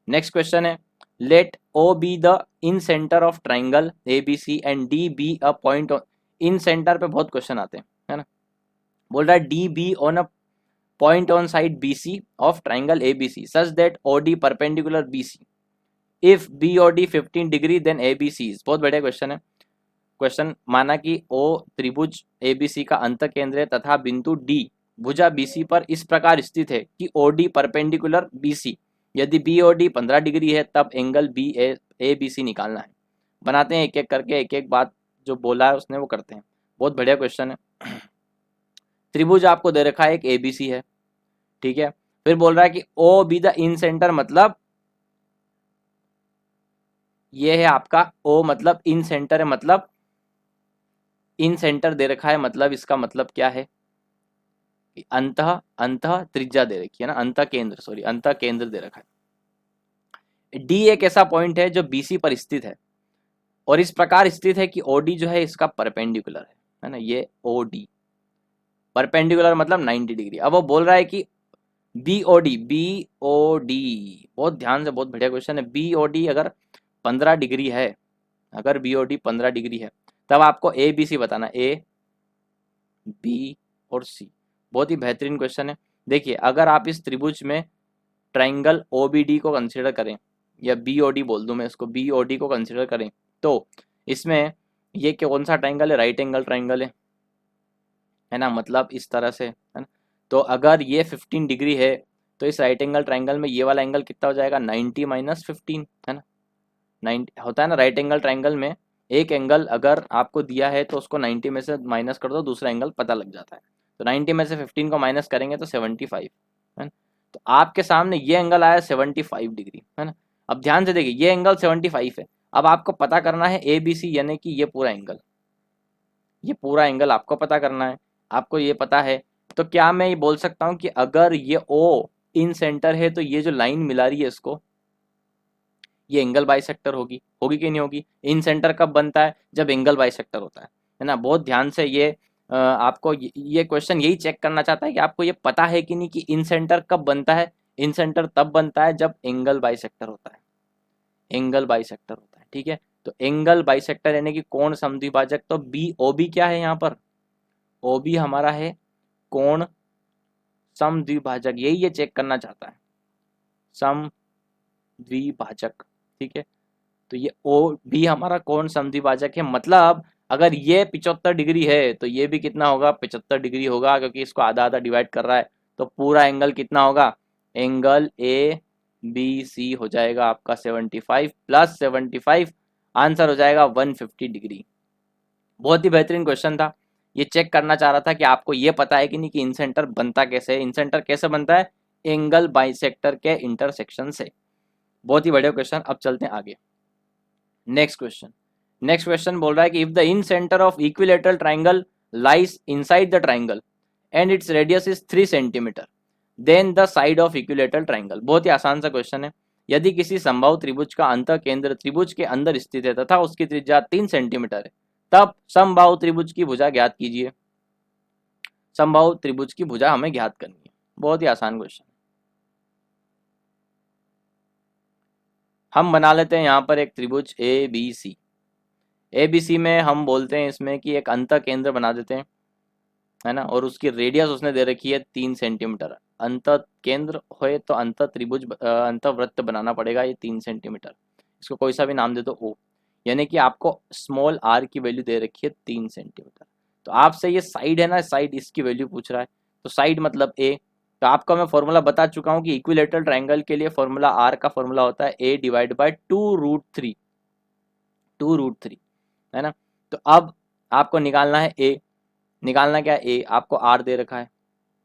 नेक्स्ट क्वेश्चन है, let O be the incentre of triangle A B C and D be a point. Incentre पे बहुत क्वेश्चन आते हैं, है ना। बोल रहा है D be on a point on side B C of triangle A B C such that O D perpendicular B C, if B O D 15 degree then A B C is. बहुत बढ़िया question है। Question माना कि ओ त्रिभुज ए B सी का अंत केंद्र है तथा बिंदु डी भुजा बी सी पर इस प्रकार स्थित है कि O D perpendicular B C, यदि बी ओ डी 15 डिग्री है तब angle B A B C निकालना है। बनाते हैं एक एक करके, एक एक बात जो बोला है उसने वो करते हैं। बहुत बढ़िया क्वेश्चन है। त्रिभुज आपको दे रखा है एक ए बी सी है, ठीक है। फिर बोल रहा है कि O be the incentre, मतलब ये है आपका ओ, मतलब इन सेंटर है, मतलब इन सेंटर दे रखा है, मतलब इसका मतलब क्या है, अंत अंत त्रिज्या दे रखी है ना, अंत केंद्र, सॉरी अंत केंद्र दे रखा है। डी एक ऐसा पॉइंट है जो बीसी पर स्थित है और इस प्रकार स्थित है कि ओडी जो है इसका परपेंडिकुलर है ना, ये ओडी परपेंडिकुलर मतलब 90 डिग्री। अब वो बोल रहा है कि बीओडी, बीओडी बहुत ध्यान से, बहुत बढ़िया क्वेश्चन है। बीओडी अगर 15 डिग्री है, अगर बीओडी 15 डिग्री है तब आपको ए बी सी बताना, ए बी और सी। बहुत ही बेहतरीन क्वेश्चन है। देखिए, अगर आप इस त्रिभुज में ट्राइंगल ओ बी डी को कंसिडर करें, या बी ओ डी बोल दूं मैं इसको, बी ओ डी को कंसिडर करें, तो इसमें ये कौन सा ट्राइंगल है, राइट एंगल ट्राइंगल है ना, मतलब इस तरह से, है ना। तो अगर ये 15 डिग्री है तो इस राइट एंगल ट्राइंगल में ये वाला एंगल कितना हो जाएगा, 90 माइनस 15, है ना। 90 होता है ना राइट एंगल ट्राइंगल में, एक एंगल अगर आपको दिया है तो उसको 90 में से माइनस कर दो, दूसरा एंगल पता लग जाता है। तो 90 में से 15 को माइनस करेंगे तो 75, है ना। तो आपके सामने ये एंगल आया 75 डिग्री, है ना। अब ध्यान से देखिए, ये एंगल 75 है। अब आपको पता करना है ए बी सी, यानी कि ये पूरा एंगल, ये पूरा एंगल आपको पता करना है। आपको ये पता है तो क्या मैं ये बोल सकता हूँ कि अगर ये ओ इन सेंटर है तो ये जो लाइन मिला रही है इसको, ये एंगल बाइसेक्टर होगी, होगी कि नहीं होगी। इन सेंटर कब बनता है, जब एंगल बाइसेक्टर होता है ना। बहुत ध्यान से ये आपको ये क्वेश्चन यही चेक करना चाहता है कि आपको ये पता है कि नहीं कि इन सेंटर कब बनता है। इन सेंटर तब बनता है जब एंगल बाइसेक्टर होता है, एंगल बाइसेक्टर होता है, ठीक है। तो एंगल बाइसेक्टर यानी कि कोण समद्विभाजक। तो बी ओ बी क्या है यहाँ पर, ओ बी हमारा है कोण समद्विभाजक, यही ये चेक करना चाहता है, समद्विभाजक, ठीक है। तो ये ओ बी हमारा कोण समद्विभाजक है, मतलब अगर ये 75 डिग्री है तो ये भी कितना होगा, 75 डिग्री होगा, क्योंकि इसको आधा आधा डिवाइड कर रहा है। तो पूरा एंगल कितना होगा, एंगल ए बी सी हो जाएगा आपका 75 प्लस 75, आंसर हो जाएगा 150 डिग्री। बहुत ही बेहतरीन क्वेश्चन था। ये चेक करना चाह रहा था कि आपको ये पता है कि नहीं कि इन सेंटर बनता कैसे है। इन सेंटर कैसे बनता है, एंगल बाइसेक्टर के इंटरसेक्शन से। बहुत ही बढ़िया क्वेश्चन। अब चलते हैं आगे, नेक्स्ट क्वेश्चन। नेक्स्ट क्वेश्चन बोल रहा है कि if the incentre of equilateral triangle lies inside the triangle and its radius is 3 centimetre then the side of equilateral triangle. बहुत ही आसान सा क्वेश्चन है। यदि किसी संभव त्रिभुज का अंत केंद्र त्रिभुज के अंदर स्थित है तथा उसकी त्रिज्या 3 सेंटीमीटर है, तब समबाहु त्रिभुज की भुजा ज्ञात कीजिए। समबाहु त्रिभुज की भुजा हमें ज्ञात करनी है। बहुत ही आसान क्वेश्चन। हम बना लेते हैं यहाँ पर एक त्रिभुज ए बी सी। ए बी सी में हम बोलते हैं इसमें कि एक अंत केंद्र बना देते हैं, है ना, और उसकी रेडियस उसने दे रखी है 3 सेंटीमीटर। अंत केंद्र हो तो अंत त्रिभुज अंत वृत्त बनाना पड़ेगा, ये 3 सेंटीमीटर। इसको कोई सा भी नाम दे दो ओ, यानी कि आपको स्मॉल आर की वैल्यू दे रखी है 3 सेंटीमीटर। तो आपसे ये साइड है ना, साइड इसकी वैल्यू पूछ रहा है, तो साइड मतलब ए। तो आपको मैं फॉर्मूला बता चुका हूँ कि इक्विलेटरल ट्राइंगल के लिए फॉर्मूला आर का फॉर्मूला होता है ए डिवाइड बाय 2√3, 2√3, है ना। तो अब आपको निकालना है ए। निकालना क्या है, ए आपको आर दे रखा है,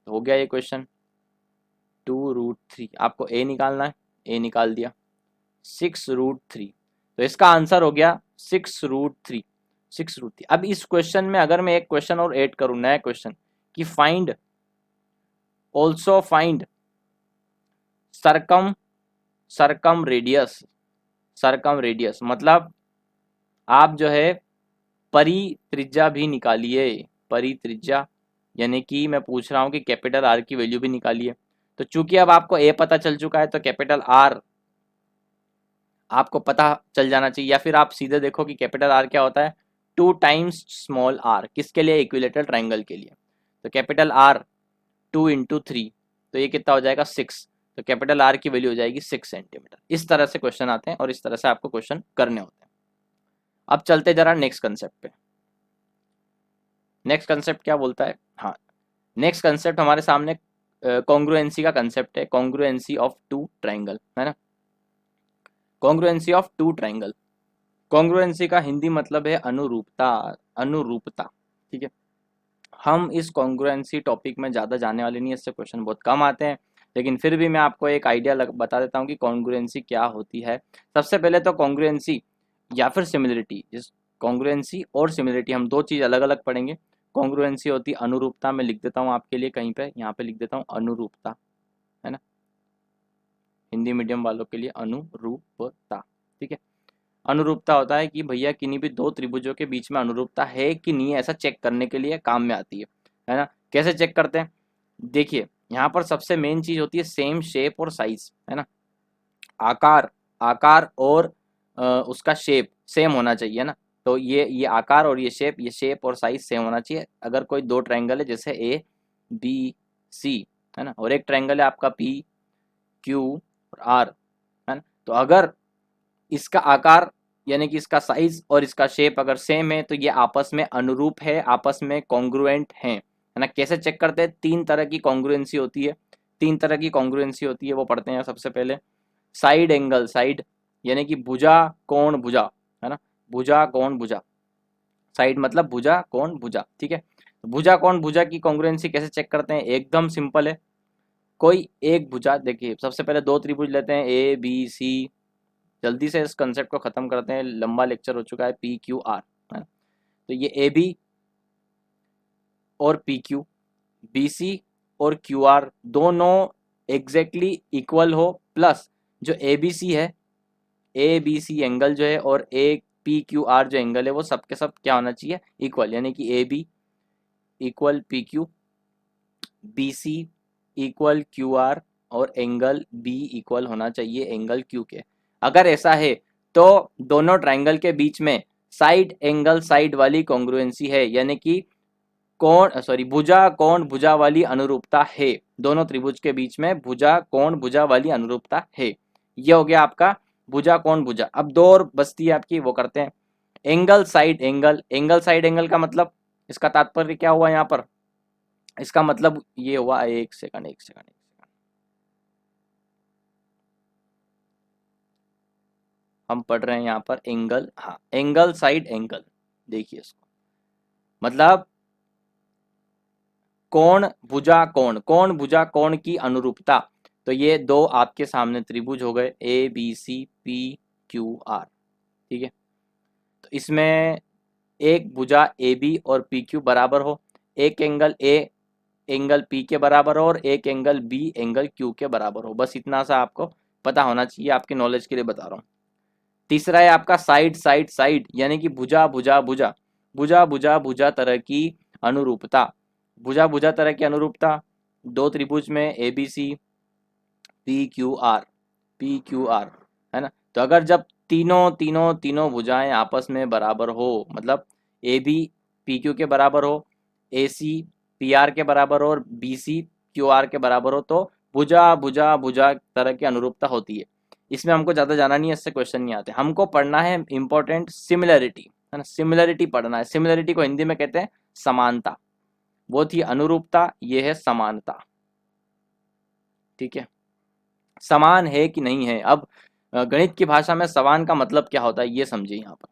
तो हो गया ये क्वेश्चन। 2√3 आपको ए निकालना है, ए निकाल दिया। 6√3, तो इसका आंसर हो गया 6√3। 6√3। अब इस क्वेश्चन में अगर मैं एक क्वेश्चन और ऐड करूं, नया क्वेश्चन, कि find also find circum circumradius. Circumradius मतलब आप जो है परित्रिज्या भी निकालिए। परित्रिज्या यानी कि मैं पूछ रहा हूं कि कैपिटल आर की वैल्यू भी निकालिए। तो चूंकि अब आपको ए पता चल चुका है तो कैपिटल आर आपको पता चल जाना चाहिए, या फिर आप सीधे देखो कि कैपिटल आर क्या होता है, 2 टाइम्स स्मॉल आर। किसके लिए, इक्विलेटरल ट्राइंगल के लिए। तो कैपिटल आर 2 × 3, तो ये कितना हो जाएगा 6। तो कैपिटल आर की वैल्यू हो जाएगी 6 सेंटीमीटर। इस तरह से क्वेश्चन आते हैं और इस तरह से आपको क्वेश्चन करने होते हैं। अब चलते जरा नेक्स्ट कंसेप्ट पे। नेक्स्ट कंसेप्ट क्या बोलता है, हाँ नेक्स्ट कंसेप्ट हमारे सामने कॉन्ग्रुएंसी का कंसेप्ट है। कॉन्ग्रुएंसी ऑफ टू ट्राइंगल, है ना। Congruency of two triangle. Congruency का हिंदी मतलब है अनुरूपता। अनुरूपता, ठीक है। हम इस कॉन्ग्रुएंसी टॉपिक में ज़्यादा जाने वाले नहीं, इससे क्वेश्चन बहुत कम आते हैं, लेकिन फिर भी मैं आपको एक आइडिया बता देता हूँ कि कॉन्ग्रुएंसी क्या होती है। सबसे पहले तो कॉन्ग्रुएंसी या फिर सिमिलरिटी, जिस कॉन्ग्रुएंसी और सिमिलरिटी हम दो चीज़ अलग अलग पढ़ेंगे। कॉन्ग्रुएंसी होती है अनुरूपता, मैं लिख देता हूँ आपके लिए कहीं पे, यहाँ पे लिख देता हूँ अनुरूपता, है ना, हिंदी मीडियम वालों के लिए अनुरूपता, ठीक है। अनुरूपता होता है कि भैया किन्हीं भी दो त्रिभुजों के बीच में अनुरूपता है कि नहीं है, ऐसा चेक करने के लिए काम में आती है ना। कैसे चेक करते हैं, देखिए यहाँ पर सबसे मेन चीज होती है सेम शेप और साइज, है ना। आकार, आकार और उसका शेप सेम होना चाहिए ना। तो ये आकार और ये शेप और साइज सेम होना चाहिए। अगर कोई दो ट्रायंगल है जैसे ए बी सी, है ना, और एक ट्रायंगल है आपका पी क्यू और आर, है ना, तो अगर इसका आकार यानी कि इसका साइज और इसका शेप अगर सेम है तो ये आपस में अनुरूप है, आपस में कॉन्ग्रुएंट है ना। कैसे चेक करते हैं, तीन तरह की कॉन्ग्रुएंसी होती है। तीन तरह की कॉन्ग्रुएंसी होती है, वो पढ़ते हैं सबसे पहले। साइड एंगल, साइड यानी कि भुजा कोण भुजा, है ना, भुजा कोण भुजा। साइड मतलब भुजा कोण भुजा, ठीक है। तो भुजा कोण भुजा की कॉन्ग्रुएंसी कैसे चेक करते हैं, एकदम सिंपल है। कोई एक भुजा, देखिए सबसे पहले दो त्रिभुज लेते हैं ए बी सी। जल्दी से इस कंसेप्ट को खत्म करते हैं, लंबा लेक्चर हो चुका है। पी क्यू आर, है ना, तो ये ए बी और पी क्यू, बी सी और क्यू आर दोनों एग्जैक्टली इक्वल हो, प्लस जो ए बी सी है, ए बी सी एंगल जो है और ए पी क्यू आर जो एंगल है वो सब के सब क्या होना चाहिए, इक्वल। यानी कि A B equal P Q, B C equal Q R और एंगल बी इक्वल होना चाहिए एंगल क्यू के। अगर ऐसा है तो दोनों ट्राइंगल के बीच में साइड एंगल साइड वाली कॉन्ग्रुएंसी है, यानी कि भुजा कोण भुजा वाली अनुरूपता है। दोनों त्रिभुज के बीच में भुजा कोण भुजा वाली अनुरूपता है। ये हो गया आपका भुजा कोण भुजा। अब दो और बचती है आपकी, वो करते हैं। Angle side angle, angle side angle का मतलब, इसका तात्पर्य क्या हुआ यहाँ पर, इसका मतलब ये हुआ, एक सेकंड एक सेकंड, हम पढ़ रहे हैं यहाँ पर एंगल, हाँ एंगल साइड एंगल। देखिए इसको मतलब कोण भुजा कोण, कोण भुजा कोण की अनुरूपता। तो ये दो आपके सामने त्रिभुज हो गए A B C P Q R, ठीक है। तो इसमें एक भुजा ए बी और पी क्यू बराबर हो, एक एंगल ए एंगल पी के बराबर हो और एक एंगल बी एंगल क्यू के बराबर हो। बस इतना सा आपको पता होना चाहिए, आपके नॉलेज के लिए बता रहा हूँ। तीसरा है आपका साइड साइड साइड, यानी कि भुजा भुजा भुजा, भुजा भुजा भुजा तरह की अनुरूपता। भुजा भुजा तरह की अनुरूपता, दो त्रिभुज में A B C P Q R, P Q R, है ना। तो अगर जब तीनों तीनों तीनों भुजाएं आपस में बराबर हो, मतलब ए बी पी क्यू के बराबर हो, ए सी पी आर के बराबर हो और बी सी क्यू आर के बराबर हो, तो भुजा भुजा भुजा तरह की अनुरूपता होती है। इसमें हमको ज़्यादा जाना नहीं है, इससे क्वेश्चन नहीं आते। हमको पढ़ना है इंपॉर्टेंट सिमिलरिटी, है ना, सिमिलरिटी पढ़ना है। सिमिलरिटी को हिंदी में कहते हैं समानता। वो थी अनुरूपता, ये है समानता, ठीक है। समान है कि नहीं है, अब गणित की भाषा में समान का मतलब क्या होता है ये समझिए। यहाँ पर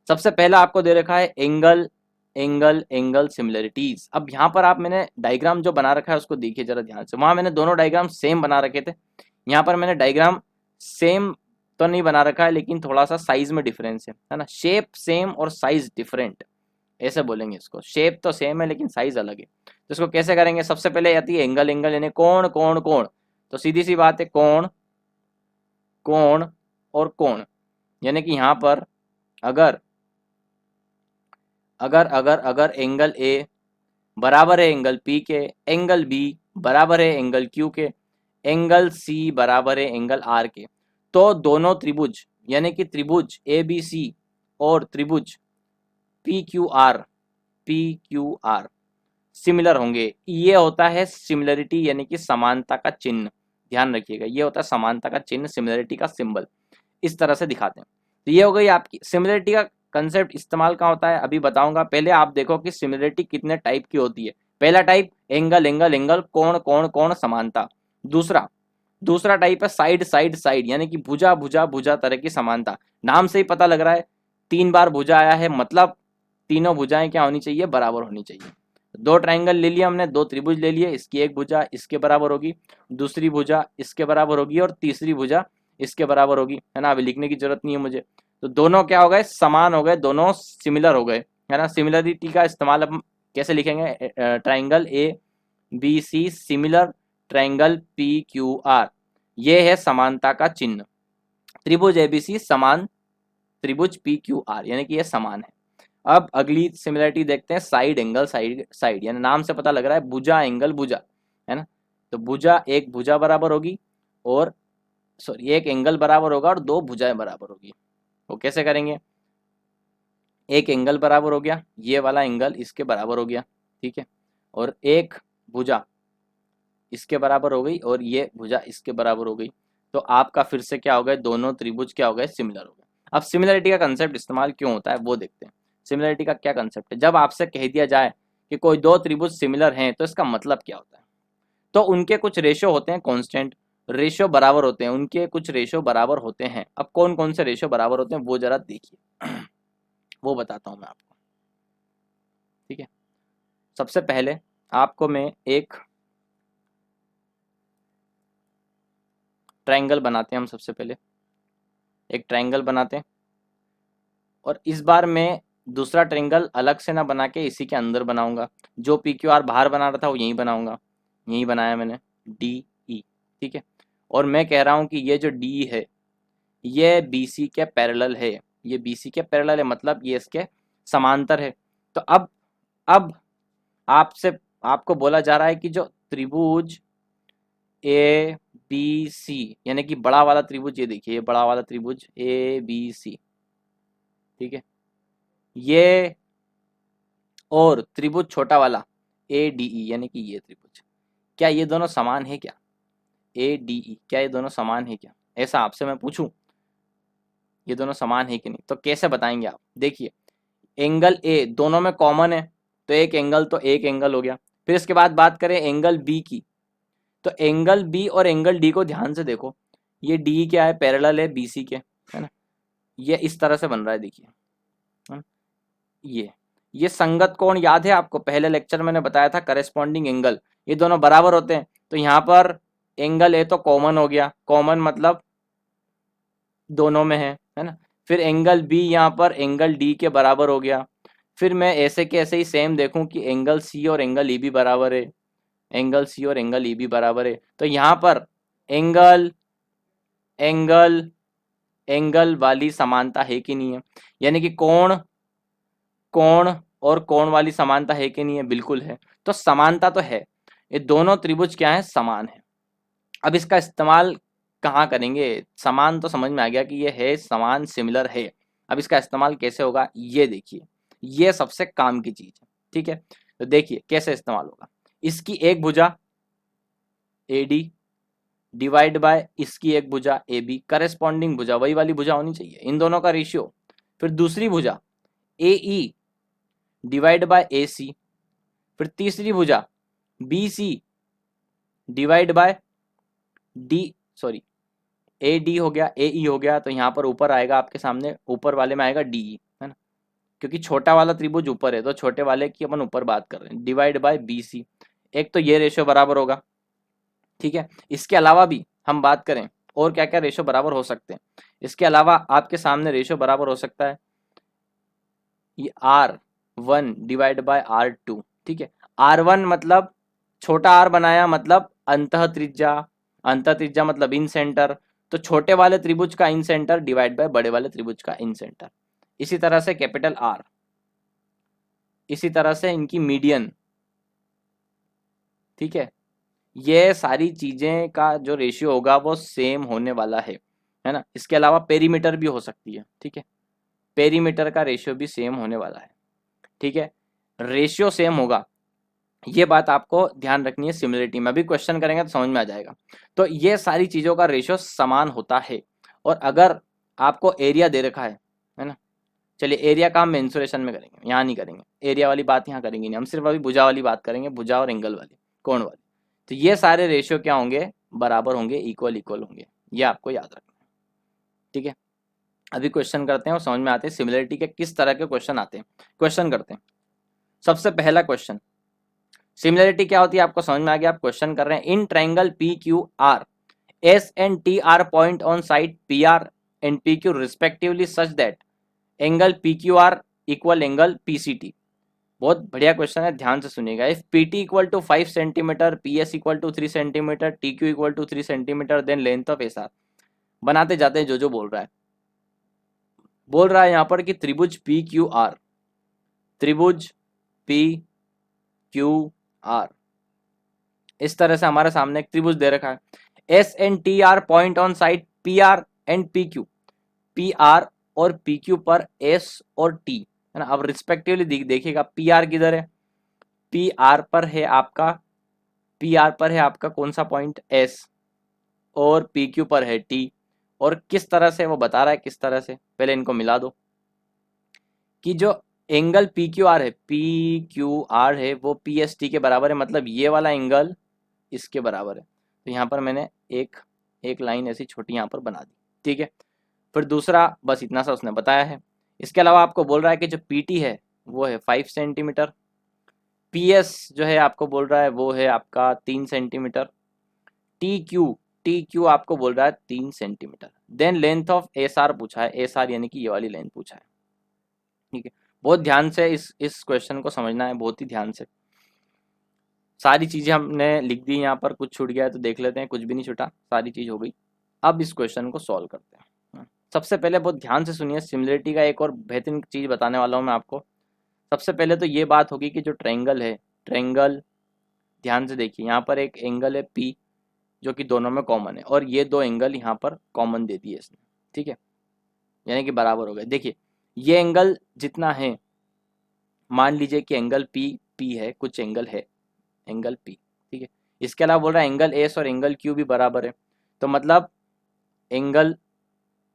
सबसे पहला आपको दे रखा है एंगल एंगल एंगल सिमिलरिटीज। अब यहाँ पर आप मैंने डायग्राम जो बना रखा है उसको देखिए जरा ध्यान से। वहां मैंने दोनों डायग्राम सेम बना रखे थे, यहाँ पर मैंने डायग्राम सेम तो नहीं बना रखा है, लेकिन थोड़ा सा साइज में डिफरेंस है ना। शेप सेम और साइज डिफरेंट, ऐसे बोलेंगे इसको। शेप तो सेम है लेकिन साइज अलग है। तो इसको कैसे करेंगे? सबसे पहले आती है एंगल एंगल, यानी कोण कोण कोण। तो सीधी सी बात है, कोण कोण और कोण, यानी कि यहाँ पर अगर अगर अगर अगर एंगल ए बराबर है एंगल पी के, एंगल बी बराबर है एंगल क्यू के, एंगल सी बराबर है एंगल आर के, तो दोनों त्रिभुज यानी कि त्रिभुज ए बी सी और त्रिभुज पी क्यू आर सिमिलर होंगे। ये होता है सिमिलरिटी यानी कि समानता का चिन्ह। ध्यान रखिएगा, ये होता है समानता का चिन्ह, सिमिलरिटी का सिंबल। इस तरह से दिखाते हैं। तो ये हो गई आपकी सिमिलरिटी का कंसेप्ट। इस्तेमाल कहाँ होता है अभी बताऊंगा। पहले आप देखो कि सिमिलरिटी कितने टाइप की होती है। पहला टाइप एंगल एंगल एंगल, कोण कोण कोण, समानता। दूसरा टाइप है साइड साइड साइड, यानी कि भुजा भुजा भुजा तरह की समानता। नाम से ही पता लग रहा है 3 बार भुजा आया है, मतलब तीनों भुजाएं क्या होनी चाहिए? बराबर होनी चाहिए। 2 ट्राइंगल ले लिया हमने, 2 त्रिभुज ले लिए, इसकी एक भुजा इसके बराबर होगी, दूसरी भुजा इसके बराबर होगी और तीसरी भुजा इसके बराबर होगी, है ना। अभी लिखने की जरूरत नहीं है मुझे। तो दोनों क्या हो गए? समान हो गए, दोनों सिमिलर हो गए, है ना। सिमिलरिटी का इस्तेमाल अब कैसे लिखेंगे? Triangle A B C similar triangle P Q R, ये है समानता का चिन्ह। त्रिभुज एबीसी समान त्रिभुज पी क्यू आर, यानी कि ये समान है। अब अगली सिमिलरिटी देखते हैं, साइड एंगल साइड साइड, यानी नाम से पता लग रहा है भुजा एंगल भुजा, है ना। तो भुजा एक भुजा बराबर होगी और सॉरी एक एंगल बराबर होगा और 2 भुजाएं बराबर होगी। वो कैसे करेंगे? एक एंगल बराबर हो गया, ये वाला एंगल इसके बराबर हो गया, ठीक है, और एक भुजा इसके बराबर हो गई और ये भुजा इसके बराबर हो गई। तो आपका फिर से क्या हो गए? दोनों त्रिभुज क्या हो गए? सिमिलर हो गए। अब सिमिलरिटी का कंसेप्ट इस्तेमाल क्यों होता है वो देखते हैं। सिमिलरिटी का क्या कंसेप्ट है? जब आपसे कह दिया जाए कि कोई 2 त्रिभुज सिमिलर हैं, तो इसका मतलब क्या होता है? तो उनके कुछ रेशो होते हैं, कांस्टेंट रेशो बराबर होते हैं, उनके कुछ रेशो बराबर होते हैं। अब कौन कौन से रेशो बराबर होते हैं वो जरा देखिए वो बताता हूं मैं आपको, ठीक है। सबसे पहले आपको मैं एक ट्रायंगल बनाते हैं। हम सबसे पहले एक ट्रायंगल बनाते हैं और इस बार मैं दूसरा ट्रायंगल अलग से ना बना के इसी के अंदर बनाऊंगा। जो पी क्यू आर बाहर बना रहा था वो यहीं बनाऊंगा, यहीं बनाया मैंने डी ई, ठीक है। और मैं कह रहा हूं कि ये जो डी है ये बी सी के पैरेलल है, ये बी सी के पैरेलल है, मतलब ये इसके समांतर है। तो अब आपसे आपको बोला जा रहा है कि जो त्रिभुज ए बी सी यानी कि बड़ा वाला त्रिभुज, ये देखिए ये बड़ा वाला त्रिभुज ए बी सी, ठीक है, ये और त्रिभुज छोटा वाला ए डी ई यानी कि ये त्रिभुज, क्या ये दोनों समान है क्या? ए डी ई, क्या ये दोनों समान है क्या? ऐसा आपसे मैं पूछूं ये दोनों समान है कि नहीं, तो कैसे बताएंगे आप? देखिए एंगल ए दोनों में कॉमन है, तो एक एंगल हो गया। फिर इसके बाद बात करें एंगल बी की, तो एंगल बी और एंगल डी को ध्यान से देखो। ये डी क्या है? पैरेलल है बी सी के, है ना। ये इस तरह से बन रहा है, देखिए, है ना? ये संगत कोण याद है आपको? पहले लेक्चर मैंने बताया था करेस्पॉन्डिंग एंगल, ये दोनों बराबर होते हैं। तो यहाँ पर एंगल ए तो कॉमन हो गया, कॉमन मतलब दोनों में है ना। फिर एंगल बी यहाँ पर एंगल डी के बराबर हो गया। फिर मैं ऐसे के ऐसे ही सेम देखूं कि एंगल सी और एंगल ई भी बराबर है, एंगल सी और एंगल ई भी बराबर है। तो यहाँ पर एंगल एंगल एंगल वाली समानता है कि नहीं है? यानी कि कोण कोण और कोण वाली समानता है कि नहीं है? बिल्कुल है। तो समानता तो है, ये दोनों त्रिभुज क्या है? समान है। अब इसका इस्तेमाल कहाँ करेंगे? समान तो समझ में आ गया कि ये है समान, सिमिलर है। अब इसका इस्तेमाल कैसे होगा ये देखिए, ये सबसे काम की चीज है, ठीक है। तो देखिए कैसे इस्तेमाल होगा। इसकी एक भुजा ए डी डिवाइड बाय इसकी एक भुजा ए बी, करेस्पॉन्डिंग भुजा वही वाली भुजा होनी चाहिए, इन दोनों का रेशियो। फिर दूसरी भुजा ए ई डिवाइड बाय ए सी, फिर तीसरी भुजा B C divide by D sorry A D हो गया, ए ई हो गया। तो यहाँ पर ऊपर आएगा आपके सामने, ऊपर वाले में आएगा डी ई, है ना, क्योंकि छोटा वाला त्रिभुज ऊपर है तो छोटे वाले की अपन ऊपर बात कर रहे हैं, डिवाइड बाय BC। एक तो ये रेशियो बराबर होगा, ठीक है। इसके अलावा भी हम बात करें और क्या क्या रेशियो बराबर हो सकते हैं, इसके अलावा आपके सामने रेशियो बराबर हो सकता है ये R1 डिवाइड बाय R2, ठीक है। R1 मतलब छोटा r बनाया मतलब अंतः त्रिज्या मतलब इन सेंटर, तो छोटे वाले त्रिभुज का इन सेंटर डिवाइड बाय बड़े वाले त्रिभुज का इन सेंटर। इसी तरह से कैपिटल R, इसी तरह से इनकी मीडियन, ठीक है। ये सारी चीजें का जो रेशियो होगा वो सेम होने वाला है ना। इसके अलावा पेरीमीटर भी हो सकती है, ठीक है, पेरीमीटर का रेशियो भी सेम होने वाला है, ठीक है। रेशियो सेम होगा, ये बात आपको ध्यान रखनी है सिमिलरिटी में, अभी क्वेश्चन करेंगे तो समझ में आ जाएगा। तो ये सारी चीजों का रेशियो समान होता है। और अगर आपको एरिया दे रखा है ना, चलिए एरिया का हम मेंसुरेशन में करेंगे, यहाँ नहीं करेंगे, एरिया वाली बात यहाँ करेंगे नहीं, हम सिर्फ अभी भुजा वाली बात करेंगे, भुजा और एंगल वाली, कोण वाली। तो ये सारे रेशियो क्या होंगे, बराबर होंगे, इक्वल होंगे, ये आपको याद रखना है, ठीक है। अभी क्वेश्चन करते हैं और समझ में आते हैं सिमिलरिटी के किस तरह के क्वेश्चन आते हैं। क्वेश्चन करते हैं। सबसे पहला क्वेश्चन, सिमिलरिटी क्या होती है आपको समझ में आ गया, आप क्वेश्चन कर रहे हैं। In triangle PQR S and T are point on side PR and PQ respectively such that angle PQR equal angle PCT। बहुत बढ़िया क्वेश्चन है, ध्यान से सुनिएगा। इफ PT equal to 5 centimetre, PS equal to 3 centimetre, TQ equal to 3 centimetre, then length of SR। बनाते जाते हैं जो बोल रहा है यहाँ पर कि त्रिभुज PQR, त्रिभुज PQR, इस तरह से हमारे सामने एक त्रिभुज दे रखा है। S and T are point on side PR and PQ, PR और PQ पर S और T है ना। अब रिस्पेक्टिवली देखिएगा, PR किधर है, PR पर है आपका कौन सा पॉइंट S, और PQ पर है T। और किस तरह से वो बता रहा है, किस तरह से, पहले इनको मिला दो कि जो एंगल PQR है वो PST के बराबर है, मतलब ये वाला एंगल इसके बराबर है। तो यहाँ पर मैंने एक लाइन ऐसी छोटी यहाँ पर बना दी, ठीक है। फिर दूसरा, बस इतना सा उसने बताया है। इसके अलावा आपको बोल रहा है कि जो PT है वो है 5 सेंटीमीटर, PS जो है आपको बोल रहा है वो है आपका 3 सेंटीमीटर, TQ आपको बोल रहा है 3 centimetre. Then length of SR पूछा है, SR यानी कि ये वाली लेंथ पूछा है, ठीक है। बहुत ध्यान से इस क्वेश्चन को समझना है, बहुत ही ध्यान से। सारी चीजें हमने लिख दी यहाँ पर, कुछ छूट गया है तो देख लेते हैं, कुछ भी नहीं छूटा, सारी चीज हो गई। अब इस क्वेश्चन को सॉल्व करते हैं। सबसे पहले बहुत ध्यान से सुनिए, सिमिलरिटी का एक और बेहतरीन चीज बताने वाला हूँ मैं आपको। सबसे पहले तो ये बात होगी कि जो ट्रायंगल है, ट्रायंगल ध्यान से देखिए, यहाँ पर एक एंगल है P जो कि दोनों में कॉमन है, और ये दो एंगल यहाँ पर कॉमन दे दिए इसने, ठीक है, यानी कि बराबर हो गए। देखिए ये एंगल जितना है, मान लीजिए कि एंगल P है, कुछ एंगल है एंगल P, ठीक है। इसके अलावा बोल रहा है एंगल S और एंगल Q भी बराबर है, तो मतलब एंगल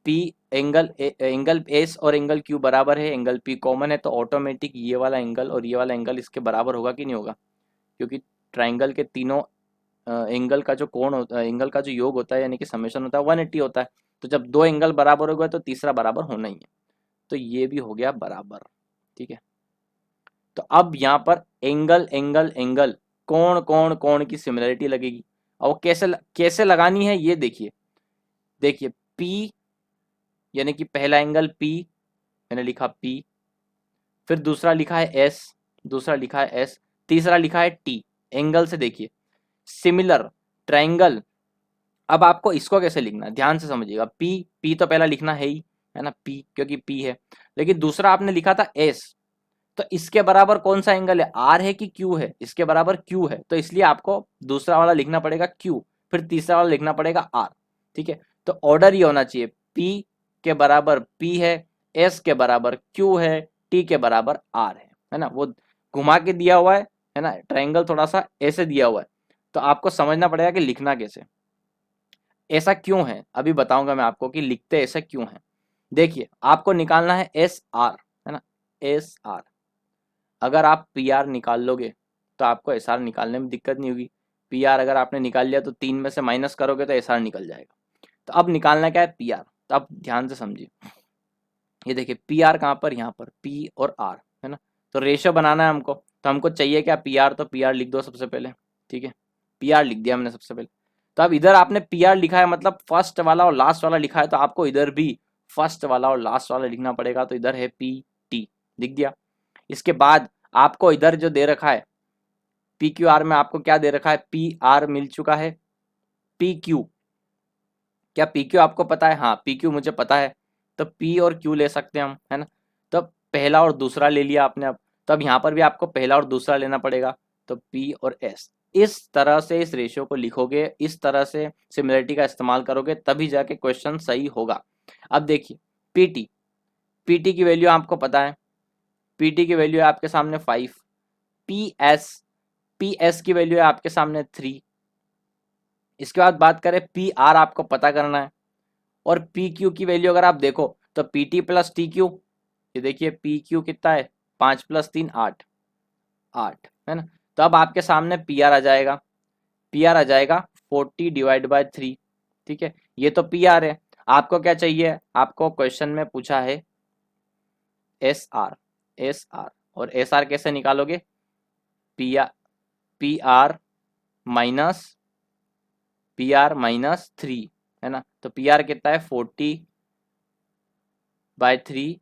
S और एंगल Q बराबर है, एंगल P कॉमन है, तो ऑटोमेटिक ये वाला एंगल और ये वाला एंगल इसके बराबर होगा कि नहीं होगा, क्योंकि ट्राइंगल के तीनों एंगल का जो कोण होता है, एंगल का जो योग होता है यानी कि समेशन होता है 180 होता है। तो जब दो एंगल बराबर हो गए तो तीसरा बराबर होना ही है, तो ये भी हो गया बराबर, ठीक है। तो अब यहाँ पर एंगल कोण की सिमिलरिटी लगेगी, और कैसे लगानी है ये देखिए P यानी कि पहला एंगल P मैंने लिखा P, फिर दूसरा लिखा है S, तीसरा लिखा है T। एंगल से देखिए सिमिलर ट्रायंगल। अब आपको इसको कैसे लिखना है, ध्यान से समझिएगा। P तो पहला लिखना है ही, है ना, P क्योंकि P है, लेकिन दूसरा आपने लिखा था S, तो इसके बराबर कौन सा एंगल है, R है कि Q है, इसके बराबर Q है, तो इसलिए आपको दूसरा वाला लिखना पड़ेगा Q, फिर तीसरा वाला लिखना पड़ेगा R, ठीक है। तो ऑर्डर ये होना चाहिए, P के बराबर P है, S के बराबर Q है, T के बराबर R है ना। वो घुमा के दिया हुआ है ना, ट्रायंगल थोड़ा सा ऐसे दिया हुआ है, तो आपको समझना पड़ेगा कि लिखना कैसे, ऐसा क्यों है, अभी बताऊंगा मैं आपको कि लिखते ऐसा क्यों है। देखिए आपको निकालना है SR, है ना, SR। अगर आप PR निकाल लोगे तो आपको SR निकालने में दिक्कत नहीं होगी। PR अगर आपने निकाल लिया तो 3 में से माइनस करोगे तो SR निकल जाएगा। तो अब निकालना क्या है PR, तो अब ध्यान से समझिए। ये देखिए पी आर कहाँ पर, यहाँ पर पी और आर है ना। तो रेशियो बनाना है हमको, तो हमको चाहिए क्या, पी आर, तो पी आर लिख दो सबसे पहले। ठीक है, पी आर लिख दिया हमने सबसे पहले। तो अब इधर आपने पी आर लिखा है, मतलब फर्स्ट वाला और लास्ट वाला लिखा है, तो आपको इधर भी फर्स्ट वाला और लास्ट वाला लिखना पड़ेगा। तो इधर है पी टी, लिख दिया। इसके बाद आपको इधर जो दे रखा है पी क्यू आर में, आपको क्या दे रखा है, पी आर मिल चुका है, पी क्यू, क्या पी क्यू आपको पता है, हाँ पी क्यू मुझे पता है, तो पी और क्यू ले सकते हैं हम, है ना। तो पहला और दूसरा ले लिया आपने अब, तो अब यहाँ पर भी आपको पहला और दूसरा लेना पड़ेगा, तो पी और एस। इस तरह से इस रेशियो को लिखोगे, इस तरह से सिमिलरिटी का इस्तेमाल करोगे, तभी जाके क्वेश्चन सही होगा। अब देखिए पीटी, पीटी की वैल्यू आपको पता है, पीटी की वैल्यू है आपके सामने 5, पी एस की वैल्यू है आपके सामने 3। इसके बाद बात करें पी आर, आपको पता करना है, और पी क्यू की वैल्यू अगर आप देखो तो P T plus T Q, ये देखिए पी क्यू कितना है, 5 + 3 8, 8 है ना। तो अब आपके सामने पी आर आ जाएगा, पी आर आ जाएगा 40/3। ठीक है, ये तो पी आर है। आपको क्या चाहिए, आपको क्वेश्चन में पूछा है एस आर, एस आर, और एस आर कैसे निकालोगे, P R minus, P R minus 3 है ना। तो पी आर कितना है, 40/3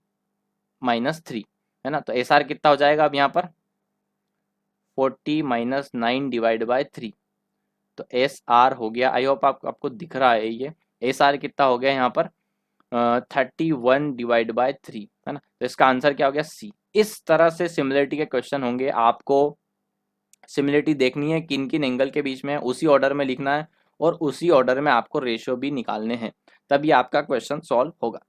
माइनस 3 है ना। तो एस आर कितना हो जाएगा अब यहाँ पर, 40 - 9/3। तो एस आर हो गया, आई होप आपको दिख रहा है ये, एस आर कितना हो गया यहाँ पर 31/3 है ना। तो इसका आंसर क्या हो गया, सी। इस तरह से सिमिलरिटी के क्वेश्चन होंगे, आपको सिमिलरिटी देखनी है किन किन एंगल के बीच में है, उसी ऑर्डर में लिखना है, और उसी ऑर्डर में आपको रेशियो भी निकालने हैं, तभी आपका क्वेश्चन सॉल्व होगा,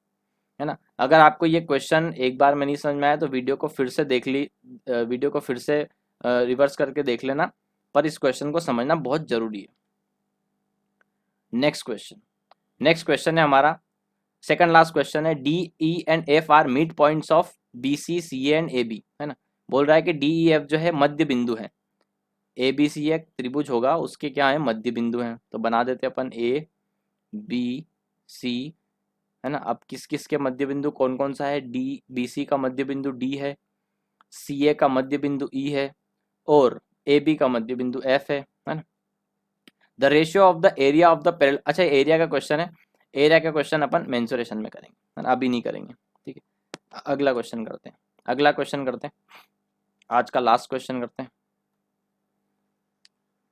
है ना। अगर आपको ये क्वेश्चन एक बार में नहीं समझ में आया तो वीडियो को फिर से देख ली, वीडियो को फिर से रिवर्स करके देख लेना, पर इस क्वेश्चन को समझना बहुत जरूरी है। नेक्स्ट क्वेश्चन, नेक्स्ट क्वेश्चन है हमारा सेकंड लास्ट क्वेश्चन है, D E and F are mid points of B C C and A B, है ना। बोल रहा है कि डी ई एफ जो है मध्य बिंदु है, ए बी सी एक त्रिभुज होगा, उसके क्या है, मध्य बिंदु हैं। तो बना देते हैं अपन ए बी सी, है ना। अब किस किस के मध्य बिंदु कौन कौन सा है, डी बी सी का मध्य बिंदु डी है, सी ए का मध्य बिंदु ई है, और ए बी का मध्य बिंदु एफ है ना। The ratio of the area of the parallel, अच्छा एरिया का क्वेश्चन है, एरिया का क्वेश्चन अपन मेंसुरेशन में करेंगे, है ना, अभी नहीं करेंगे। ठीक है, अगला क्वेश्चन करते हैं, अगला क्वेश्चन करते हैं, आज का लास्ट क्वेश्चन करते हैं।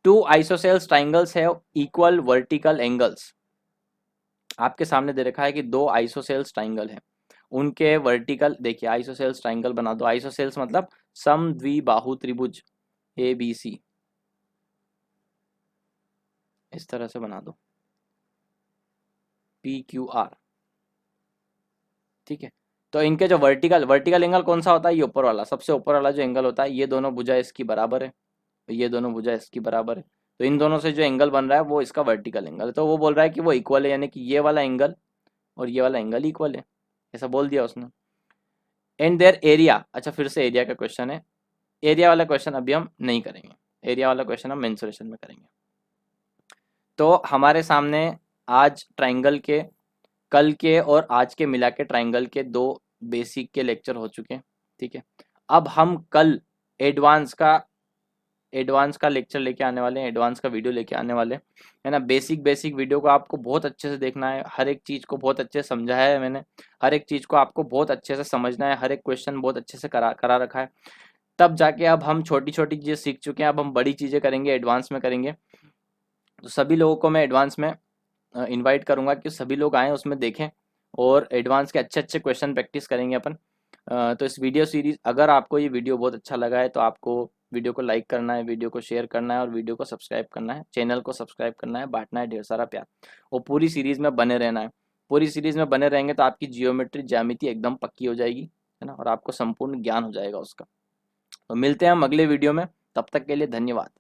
Two isosceles triangles have equal vertical angles, आपके सामने दे रखा है कि दो आइसोसेल्स ट्राइंगल है, उनके वर्टिकल, देखिए आइसोसेल्स ट्राइंगल बना दो, आइसोसेल्स मतलब समद्विबाहु त्रिभुज ए बी सी, इस तरह से बना दो पी क्यू आर। ठीक है, तो इनके जो वर्टिकल, वर्टिकल एंगल कौन सा होता है, ये ऊपर वाला, सबसे ऊपर वाला जो एंगल होता है, ये दोनों भुजा इसकी बराबर है, तो ये दोनों भुजा इसकी बराबर है, तो इन दोनों से जो एंगल बन रहा है वो इसका वर्टिकल एंगल है। तो वो बोल रहा है कि वो इक्वल है, यानी कि ये वाला एंगल और ये वाला एंगल इक्वल है, ऐसा बोल दिया उसने। एंड देयर एरिया, अच्छा फिर से एरिया का क्वेश्चन है, एरिया वाला क्वेश्चन अभी हम नहीं करेंगे, एरिया वाला क्वेश्चन हम मेंसुरेशन में करेंगे। तो हमारे सामने आज ट्राइंगल के, कल के और आज के मिला के ट्राइंगल के दो बेसिक के लेक्चर हो चुके हैं। ठीक है, अब हम कल एडवांस का लेक्चर लेके आने वाले हैं, एडवांस का वीडियो लेके आने वाले हैं, है ना। बेसिक वीडियो को आपको बहुत अच्छे से देखना है, हर एक चीज़ को बहुत अच्छे से समझाया है मैंने, हर एक चीज़ को आपको बहुत अच्छे से समझना है, हर एक क्वेश्चन बहुत अच्छे से करा रखा है, तब जाके अब हम छोटी छोटी चीज़ें सीख चुके हैं, अब हम बड़ी चीज़ें करेंगे, एडवांस में करेंगे। तो सभी लोगों को मैं एडवांस में इनवाइट करूंगा कि सभी लोग आएँ, उसमें देखें, और एडवांस के अच्छे अच्छे क्वेश्चन प्रैक्टिस करेंगे अपन। तो इस वीडियो सीरीज, अगर आपको ये वीडियो बहुत अच्छा लगा है तो आपको वीडियो को लाइक करना है, वीडियो को शेयर करना है, और वीडियो को सब्सक्राइब करना है, चैनल को सब्सक्राइब करना है, बांटना है ढेर सारा प्यार, और पूरी सीरीज में बने रहना है। पूरी सीरीज में बने रहेंगे तो आपकी जियोमेट्री, ज्यामिति एकदम पक्की हो जाएगी, है ना, और आपको संपूर्ण ज्ञान हो जाएगा उसका। तो मिलते हैं हम अगले वीडियो में, तब तक के लिए धन्यवाद।